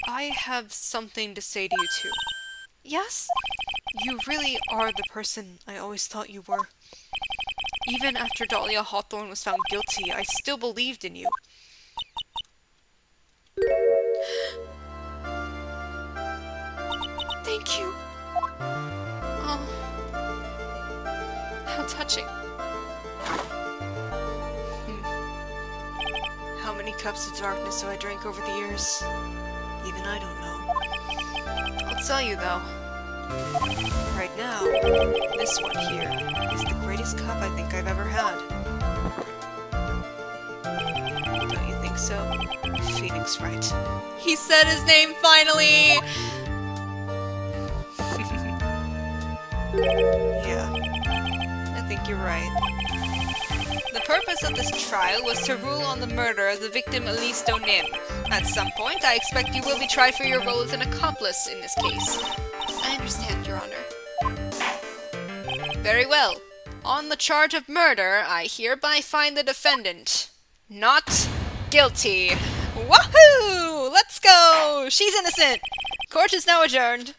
I have something to say to you too. Yes? You really are the person I always thought you were. Even after Dahlia Hawthorne was found guilty, I still believed in you. Thank you. Oh, how touching. How many cups of darkness do I drink over the years? Even I don't know. I'll tell you though. Right now, this one here is the greatest cup I think I've ever had. Don't you think so? Phoenix Wright. He said his name finally! Yeah, I think you're right. The purpose of this trial was to rule on the murder of the victim Elise Donim. At some point, I expect you will be tried for your role as an accomplice in this case. I understand, Your Honor. Very well. On the charge of murder, I hereby find the defendant not guilty. Woohoo! Let's go! She's innocent! Court is now adjourned.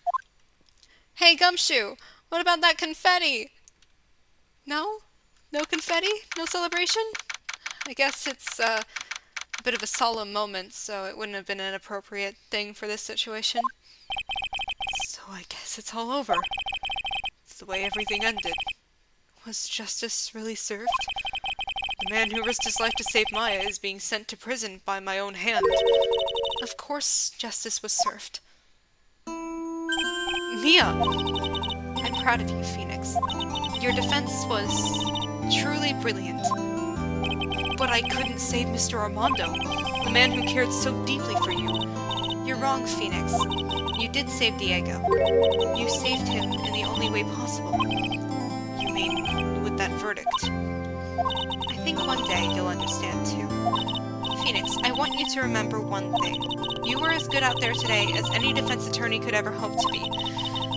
Hey, Gumshoe, what about that confetti? No? No confetti? No celebration? I guess it's a bit of a solemn moment, so it wouldn't have been an appropriate thing for this situation. So I guess it's all over. It's the way everything ended. Was justice really served? The man who risked his life to save Maya is being sent to prison by my own hand. Of course justice was served. Mia! I'm proud of you, Phoenix. Your defense was truly brilliant. But I couldn't save Mr. Armando, the man who cared so deeply for you. You're wrong, Phoenix. You did save Diego. You saved him in the only way possible. You mean, with that verdict? I think one day you'll understand, too. Phoenix, I want you to remember one thing. You were as good out there today as any defense attorney could ever hope to be.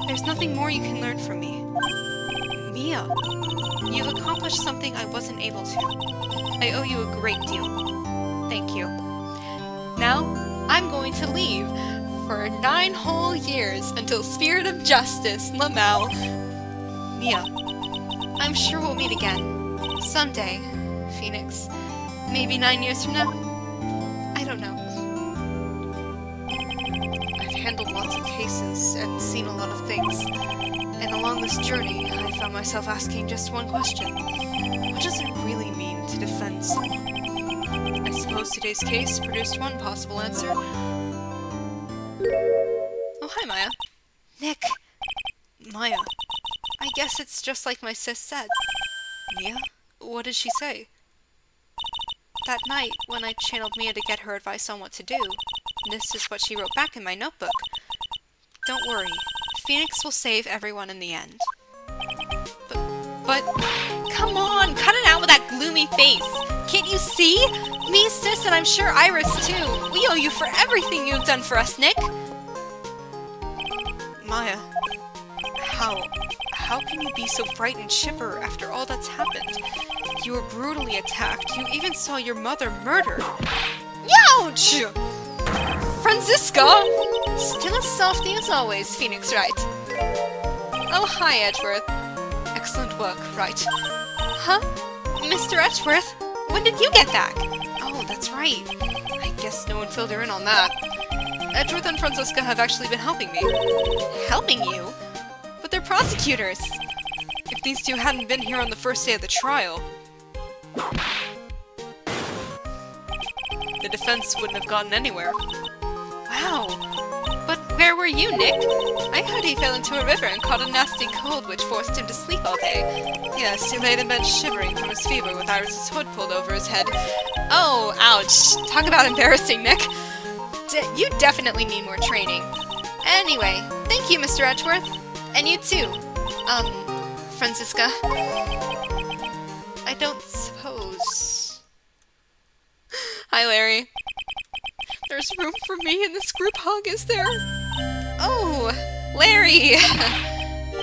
There's nothing more you can learn from me. Mia, you've accomplished something I wasn't able to. I owe you a great deal. Thank you. Now, I'm going to leave for 9 whole years until Spirit of Justice, lmao. Mia, I'm sure we'll meet again. Someday, Phoenix. Maybe 9 years from now? I don't know. I've handled lots of cases and seen a lot of things. And along this journey, I found myself asking just one question. What does it really mean to defend someone? I suppose today's case produced one possible answer. Oh, hi, Maya. Nick. Maya. I guess it's just like my sis said. Mia? What did she say? That night, when I channeled Mia to get her advice on what to do, this is what she wrote back in my notebook. Don't worry. Phoenix will save everyone in the end. But, come on, cut it out with that gloomy face. Can't you see? Me, sis, and I'm sure Iris, too. We owe you for everything you've done for us, Nick. Maya, how can you be so bright and chipper after all that's happened? You were brutally attacked. You even saw your mother murdered. Ouch! Franziska! Still as softy as always, Phoenix Wright. Oh, hi, Edgeworth. Excellent work, Wright. Huh? Mr. Edgeworth? When did you get back? Oh, that's right. I guess no one filled her in on that. Edgeworth and Franziska have actually been helping me. Helping you? But they're prosecutors. If these two hadn't been here on the first day of the trial, the defense wouldn't have gotten anywhere. Wow. But where were you, Nick? I heard he fell into a river and caught a nasty cold which forced him to sleep all day. Yes, he laid in bed shivering from his fever with Iris's hood pulled over his head. Oh, ouch. Talk about embarrassing, Nick. You definitely need more training. Anyway, thank you, Mr. Edgeworth. And you too. Franziska. I don't suppose... Hi, Larry. There's room for me in this group hug, is there? Oh, Larry!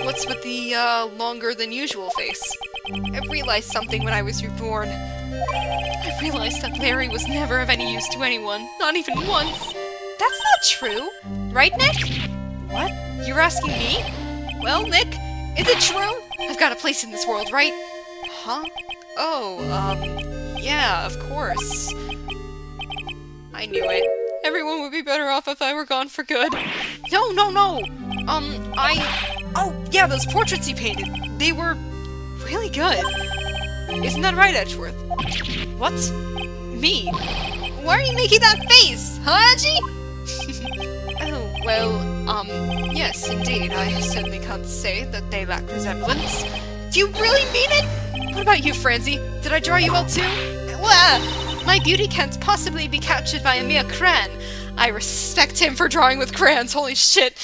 What's with the, longer than usual face? I realized something when I was reborn. I realized that Larry was never of any use to anyone, not even once. That's not true, right, Nick? What? You're asking me? Well, Nick, is it true? I've got a place in this world, right? Huh? Oh, yeah, of course. I knew it. Everyone would be better off if I were gone for good. No! Oh, yeah, those portraits you painted. They were really good. Isn't that right, Edgeworth? What? Me? Why are you making that face, huh, Edgy? Oh, well, yes, indeed. I certainly can't say that they lack resemblance. Do you really mean it? What about you, Franzi? Did I draw you well, too? Well, my beauty can't possibly be captured by a mere crayon. I respect him for drawing with crayons, holy shit.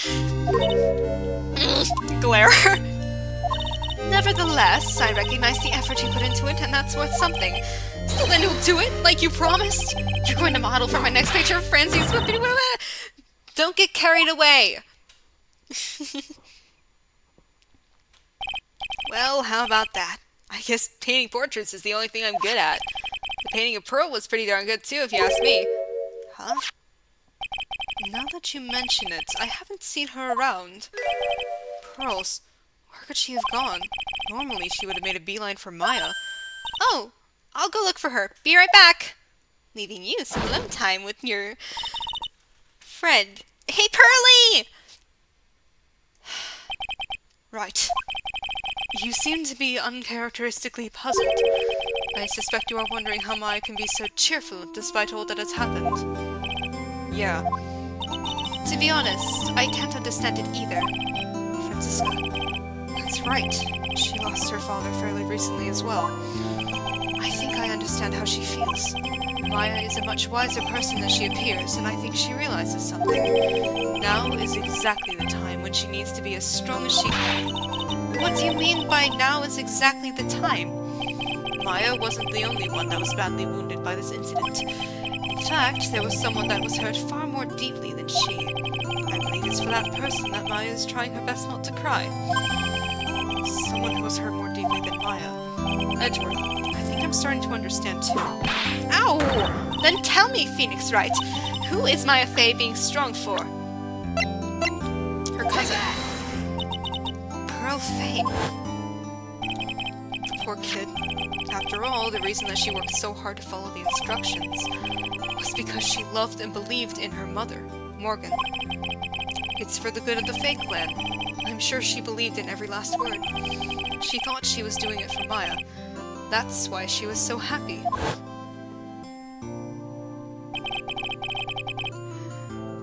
Glare. Nevertheless, I recognize the effort you put into it, and that's worth something. So then you'll do it, like you promised? You're going to model for my next picture of Franzi's whippity. Don't get carried away. Well, how about that? I guess painting portraits is the only thing I'm good at. The painting of Pearl was pretty darn good too, if you ask me. Huh? Now that you mention it, I haven't seen her around. Pearls, where could she have gone? Normally she would have made a beeline for Maya. Oh, I'll go look for her. Be right back. Leaving you some alone time with your friend. Hey, Pearly! Right. You seem to be uncharacteristically puzzled. I suspect you are wondering how Maya can be so cheerful despite all that has happened. Yeah. To be honest, I can't understand it either. Francisca. That's right. She lost her father fairly recently as well. I think I understand how she feels. Maya is a much wiser person than she appears, and I think she realizes something. Now is exactly the time when she needs to be as strong as she can. What do you mean by now is exactly the time? Maya wasn't the only one that was badly wounded by this incident. In fact, there was someone that was hurt far more deeply than she. I believe it's for that person that Maya is trying her best not to cry. Someone who was hurt more deeply than Maya. Edward, I think I'm starting to understand too. Ow! Then tell me, Phoenix Wright, who is Maya Fey being strong for? Her cousin. Pearl Fey. The poor kid. After all, the reason that she worked so hard to follow the instructions was because she loved and believed in her mother, Morgan. It's for the good of the Fey clan. I'm sure she believed in every last word. She thought she was doing it for Maya. That's why she was so happy.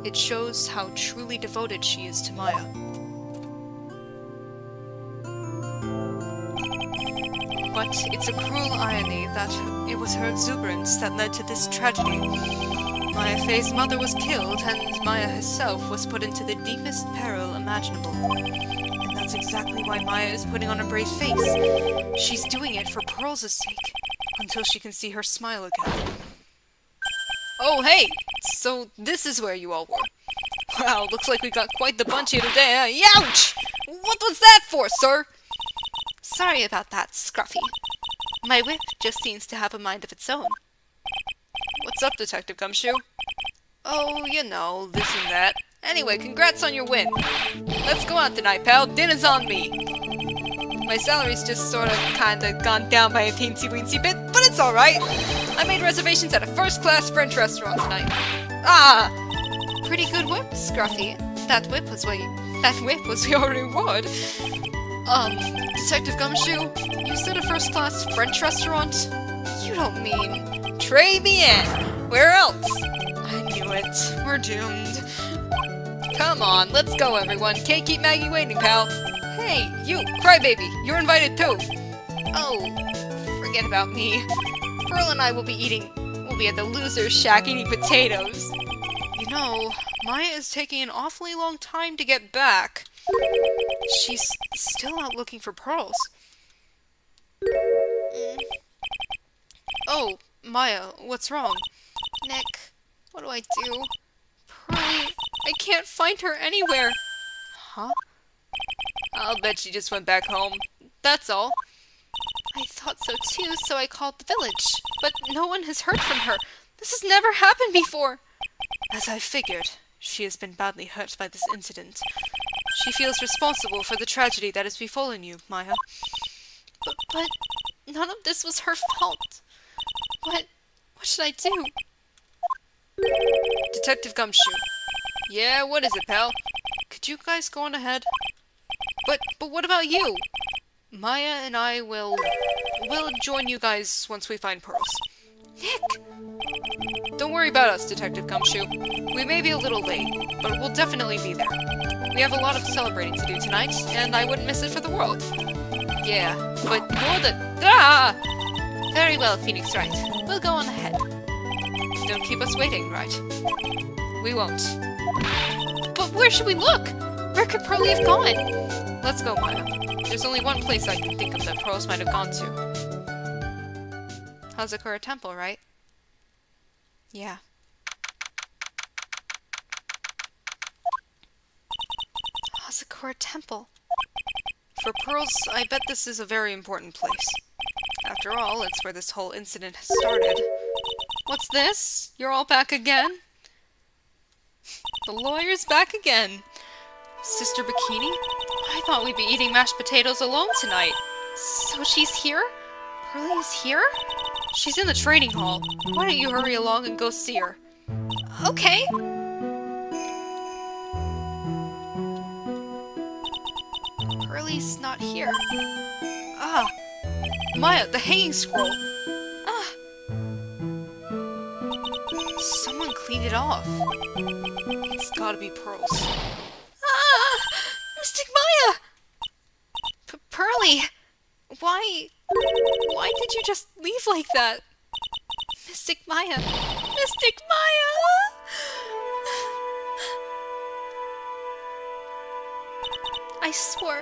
It shows how truly devoted she is to Maya. But it's a cruel irony that it was her exuberance that led to this tragedy. Maya Fey's mother was killed, and Maya herself was put into the deepest peril imaginable. And that's exactly why Maya is putting on a brave face. She's doing it for Pearl's sake, until she can see her smile again. Oh hey! So this is where you all were. Wow, looks like we got quite the bunch here today, huh? Ouch! What was that for, sir? Sorry about that, Scruffy. My whip just seems to have a mind of its own. What's up, Detective Gumshoe? Oh, you know, this and that. Anyway, congrats on your win. Let's go out tonight, pal. Dinner's on me. My salary's just sort of kinda gone down by a teensy-weensy bit, but it's alright. I made reservations at a first-class French restaurant tonight. Ah! Pretty good work, Scruffy. That whip was your reward. Detective Gumshoe, you said a first-class French restaurant? You don't mean... Très bien! Where else? I knew it. We're doomed. Come on, let's go, everyone. Can't keep Maggie waiting, pal. Hey, you, crybaby, you're invited too. Oh, forget about me. Pearl and I will be at the loser's shack eating potatoes. You know, Maya is taking an awfully long time to get back. She's still out looking for pearls. Oh, Maya, what's wrong? Nick, what do I do? Pearlie, I can't find her anywhere. Huh? I'll bet she just went back home. That's all. I thought so too, so I called the village. But no one has heard from her. This has never happened before. As I figured, she has been badly hurt by this incident. She feels responsible for the tragedy that has befallen you, Maya. But none of this was her fault. What should I do? Detective Gumshoe. Yeah, what is it, pal? Could you guys go on ahead? But what about you? Maya and I will join you guys once we find pearls. Nick! Don't worry about us, Detective Gumshoe. We may be a little late, but we'll definitely be there. We have a lot of celebrating to do tonight, and I wouldn't miss it for the world. Yeah, but you're the... Ah! Very well, Phoenix Wright. We'll go on ahead. Don't keep us waiting, right? We won't. But where should we look? Where could Pearlie have gone? Let's go, Maya. There's only one place I can think of that pearls might have gone to. Hazakura Temple, right? Yeah. Hazakura Temple. For pearls, I bet this is a very important place. After all, it's where this whole incident started. What's this? You're all back again? The lawyer's back again. Sister Bikini? I thought we'd be eating mashed potatoes alone tonight. So she's here? Pearly is here? She's in the training hall. Why don't you hurry along and go see her? Okay. Pearly's not here. Ah! Maya, the hanging scroll! Ah! Someone cleaned it off. It's gotta be Pearl's. Ah! Mystic Maya! Pearly! Why did you just leave like that? Mystic Maya! Mystic Maya! I swore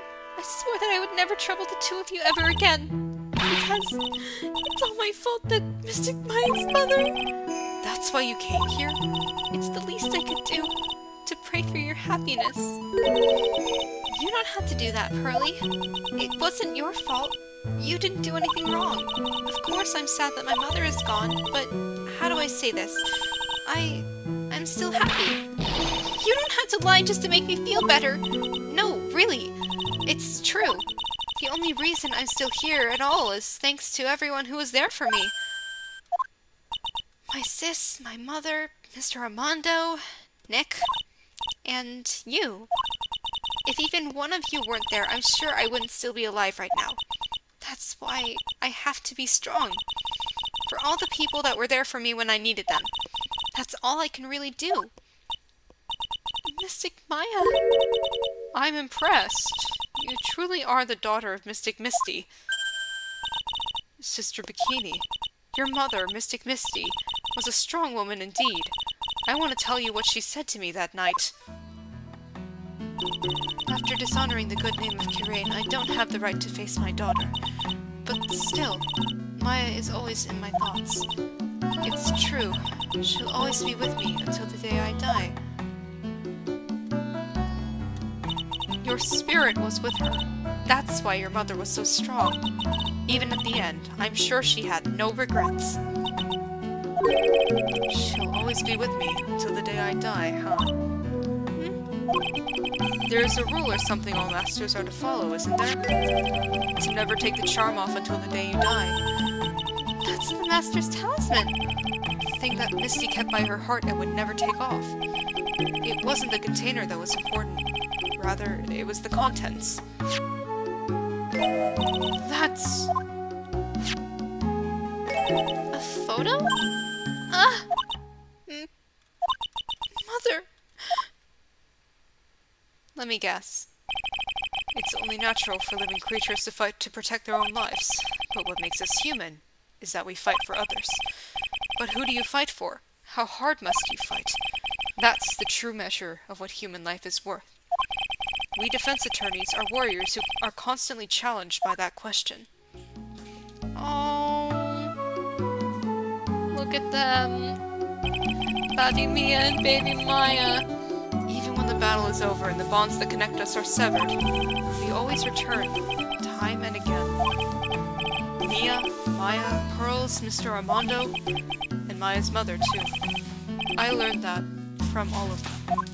that I would never trouble the two of you ever again. Because it's all my fault that Mystic Maya's mother... That's why you came here? It's the least I could do, to pray for your happiness. You don't have to do that, Pearly. It wasn't your fault. You didn't do anything wrong. Of course I'm sad that my mother is gone, but how do I say this? I'm still happy. You don't have to lie just to make me feel better. No, really. It's true. The only reason I'm still here at all is thanks to everyone who was there for me. My sis, my mother, Mr. Armando, Nick, and you. If even one of you weren't there, I'm sure I wouldn't still be alive right now. That's why I have to be strong. For all the people that were there for me when I needed them. That's all I can really do. Mystic Maya. I'm impressed. You truly are the daughter of Mystic Misty. Sister Bikini, your mother, Mystic Misty, was a strong woman indeed. I want to tell you what she said to me that night. After dishonoring the good name of Kirain, I don't have the right to face my daughter. But still, Maya is always in my thoughts. It's true. She'll always be with me until the day I die. Your spirit was with her. That's why your mother was so strong. Even at the end, I'm sure she had no regrets. She'll always be with me until the day I die, huh? There's a rule or something all masters are to follow, isn't there? To never take the charm off until the day you die. That's the master's talisman. The thing that Misty kept by her heart and would never take off. It wasn't the container that was important. Rather, it was the contents. That's... a photo? Mother... Let me guess. It's only natural for living creatures to fight to protect their own lives. But what makes us human is that we fight for others. But who do you fight for? How hard must you fight? That's the true measure of what human life is worth. We defense attorneys are warriors who are constantly challenged by that question. Oh, look at them. Daddy Mia and baby Maya. Even when the battle is over and the bonds that connect us are severed, we always return, time and again. Mia, Maya, Pearls, Mr. Armando, and Maya's mother, too. I learned that from all of them.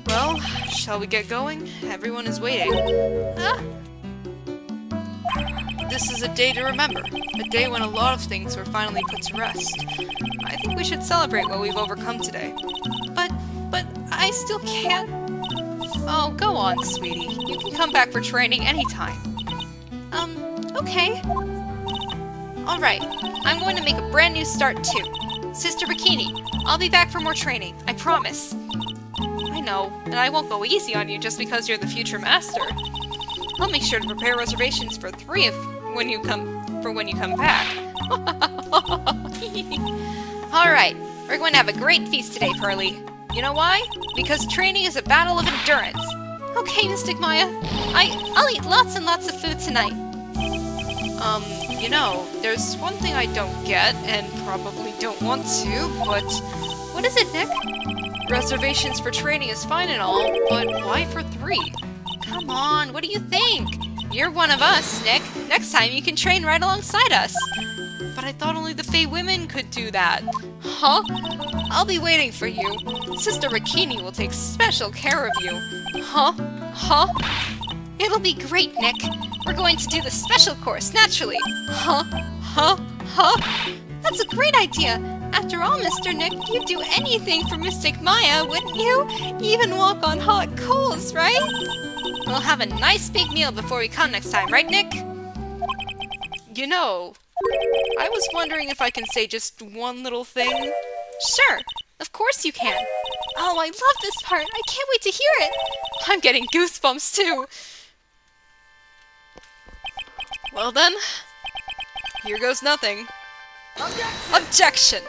Well, shall we get going? Everyone is waiting. This is a day to remember. A day when a lot of things were finally put to rest. I think we should celebrate what we've overcome today. But I still can't... Oh, go on, sweetie. You can come back for training anytime. Okay. Alright, I'm going to make a brand new start too. Sister Bikini, I'll be back for more training, I promise. I know, and I won't go easy on you just because you're the future master. I'll make sure to prepare reservations for 3 when you come back. Alright, we're going to have a great feast today, Pearly. You know why? Because training is a battle of endurance. Okay, Mystic Maya. I'll eat lots and lots of food tonight. You know, there's one thing I don't get, and probably don't want to, but... What is it, Nick? Reservations for training is fine and all, but why for 3? Come on, what do you think? You're one of us, Nick. Next time you can train right alongside us. But I thought only the Fey women could do that. Huh? I'll be waiting for you. Sister Rakini will take special care of you. Huh? Huh? It'll be great, Nick. We're going to do the special course, naturally. Huh? Huh? Huh? That's a great idea. After all, Mr. Nick, you'd do anything for Mystic Maya, wouldn't you? Even walk on hot coals, right? We'll have a nice big meal before we come next time, right, Nick? You know, I was wondering if I can say just one little thing. Sure, of course you can. Oh, I love this part. I can't wait to hear it. I'm getting goosebumps too. Well then, here goes nothing. Objection! Objection!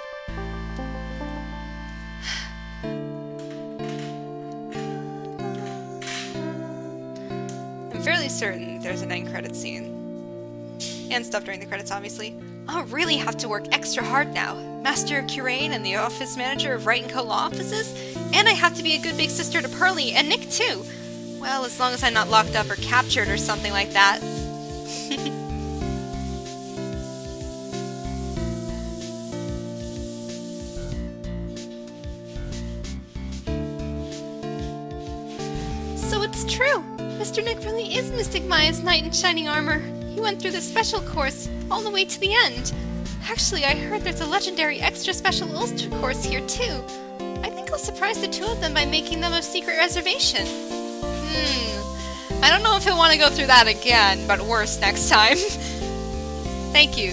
I'm fairly certain there's an end credit scene. And stuff during the credits, obviously. I'll really have to work extra hard now. Master Curane and the office manager of Wright & Co. Law Offices, and I have to be a good big sister to Pearlie and Nick too. Well, as long as I'm not locked up or captured or something like that. So it's true. Mr. Nick really is Mystic Maya's knight in shining armor. He went through the special course all the way to the end. Actually, I heard there's a legendary extra special ulster course here too. I think I'll surprise the two of them by making them a secret reservation. I don't know if he'll want to go through that again, but worse next time. Thank you,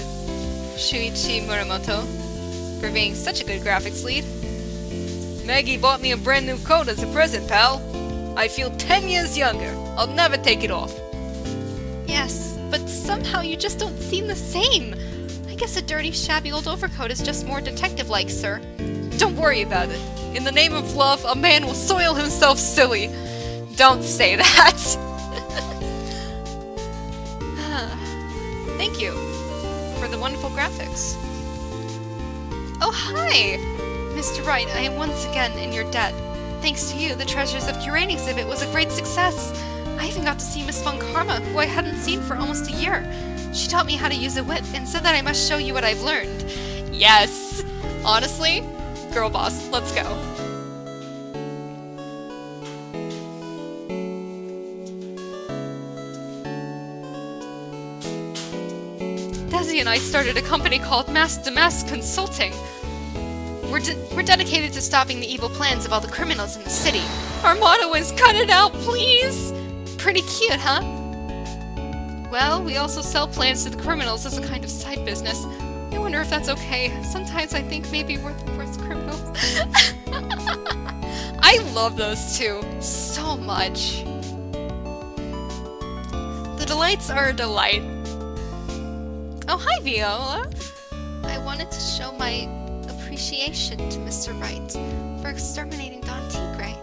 Shuichi Muramoto, for being such a good graphics lead. Maggie bought me a brand new coat as a present, pal. I feel 10 years younger. I'll never take it off. Yes, but somehow you just don't seem the same. I guess a dirty, shabby old overcoat is just more detective-like, sir. Don't worry about it. In the name of love, a man will soil himself silly. Don't say that. Thank you for the wonderful graphics. Oh, hi! Mr. Wright, I am once again in your debt. Thanks to you, the Treasures of Curane exhibit was a great success. I even got to see Miss Von Karma, who I hadn't seen for almost a year. She taught me how to use a whip and said that I must show you what I've learned. Yes! Honestly, girl boss, let's go. Desi and I started a company called Mask to Mask Consulting. We're dedicated to stopping the evil plans of all the criminals in the city. Our motto is cut it out, please! Pretty cute, huh? Well, we also sell plans to the criminals as a kind of side business. I wonder if that's okay. Sometimes I think maybe we're the worst criminals. I love those two so much. The delights are a delight. Oh, hi, Viola. I wanted to show my appreciation to Mr. Wright for exterminating Don Tigray.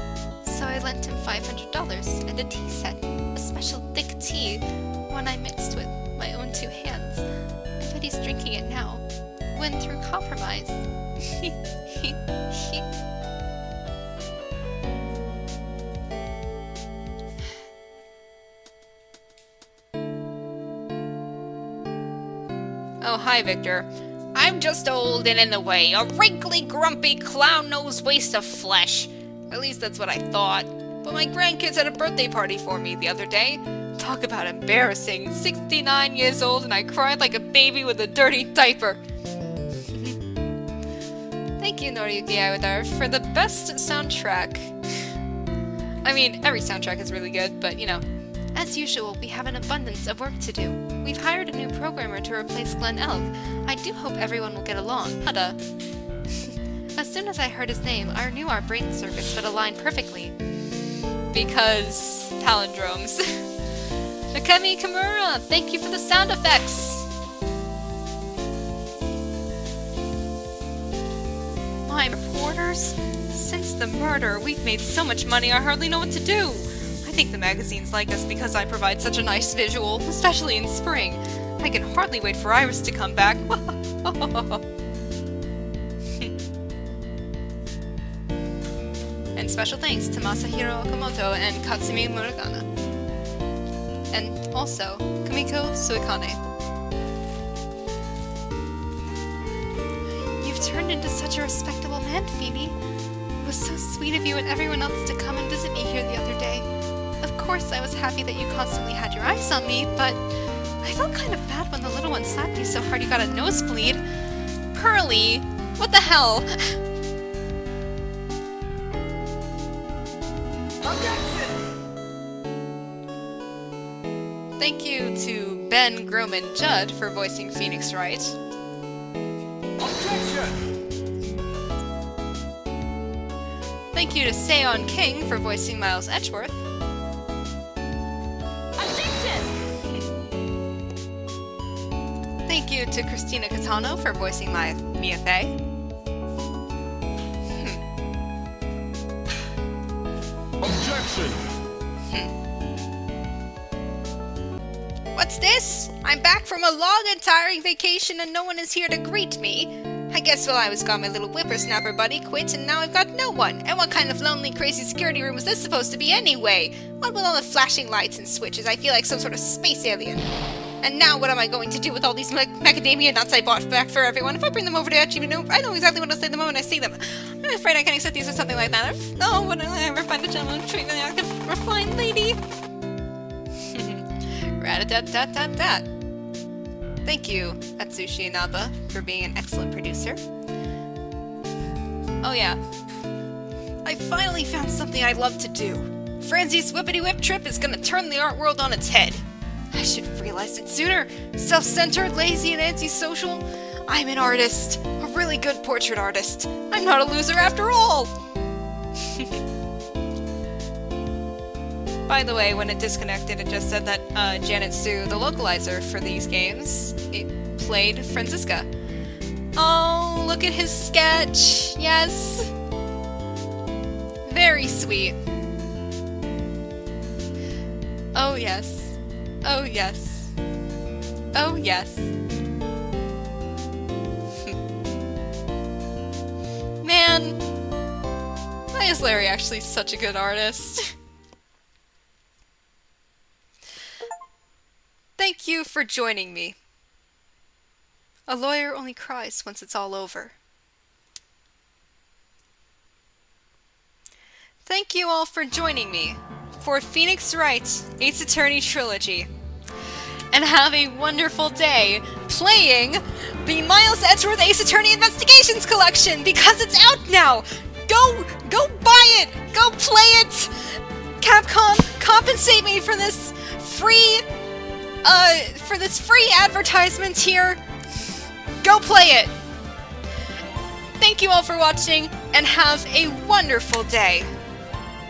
So I lent him $500 and a tea set, a special thick tea, one I mixed with my own 2 hands. I bet he's drinking it now. Win through compromise. Oh, hi, Victor. I'm just old and in the way, a wrinkly, grumpy, clown-nosed waste of flesh. At least that's what I thought. But my grandkids had a birthday party for me the other day. Talk about embarrassing. 69 years old and I cried like a baby with a dirty diaper. Thank you, Noriyuki Iwadar, for the best soundtrack. I mean, every soundtrack is really good, but you know. As usual, we have an abundance of work to do. We've hired a new programmer to replace Glenn Elk. I do hope everyone will get along. Hada. As soon as I heard his name, I knew our brain circuits would align perfectly. Because palindromes. Akemi Kimura, thank you for the sound effects! My reporters? Since the murder, we've made so much money I hardly know what to do. I think the magazines like us because I provide such a nice visual, especially in spring. I can hardly wait for Iris to come back. And special thanks to Masahiro Okamoto and Katsumi Muragana. And also, Kumiko Suikane. You've turned into such a respectable man, Phoebe. It was so sweet of you and everyone else to come and visit me here the other day. Of course, I was happy that you constantly had your eyes on me, but I felt kind of bad when the little one slapped you so hard you got a nosebleed. Pearly! What the hell? Objection! Thank you to Ben Groman Judd for voicing Phoenix Wright. Objection! Thank you to Seon King for voicing Miles Edgeworth. Objection! Thank you to Christina Catano for voicing Mia Fey. Objection! What's this? I'm back from a long and tiring vacation and no one is here to greet me. I guess while I was gone, my little whippersnapper buddy quit and now I've got no one. And what kind of lonely, crazy security room was this supposed to be anyway? What with all the flashing lights and switches? I feel like some sort of space alien. And now what am I going to do with all these macadamia nuts I bought back for everyone? If I bring them over to Echino, I know exactly what to say the moment I see them. I'm afraid I can't accept these or something like that. Oh, when will I ever find a gentleman treat me like a refined lady? Rat-a-tat-tat-tat-tat. Thank you, Atsushi Inaba, for being an excellent producer. Oh yeah. I finally found something I love to do. Franzie's Whippity Whip trip is gonna turn the art world on its head. I should have realized it sooner. Self-centered, lazy, and antisocial. I'm an artist. A really good portrait artist. I'm not a loser after all! By the way, when it disconnected, it just said that Janet Sue, the localizer for these games, it played Franziska. Oh, look at his sketch! Yes! Very sweet. Oh yes. Oh yes. Oh yes. Man! Why is Larry actually such a good artist? Thank you for joining me. A lawyer only cries once it's all over. Thank you all for joining me for Phoenix Wright Ace Attorney Trilogy. And have a wonderful day playing the Miles Edgeworth Ace Attorney Investigations Collection because it's out now! Go buy it! Go play it! Capcom, compensate me for this free advertisement here. Go play it! Thank you all for watching, and have a wonderful day!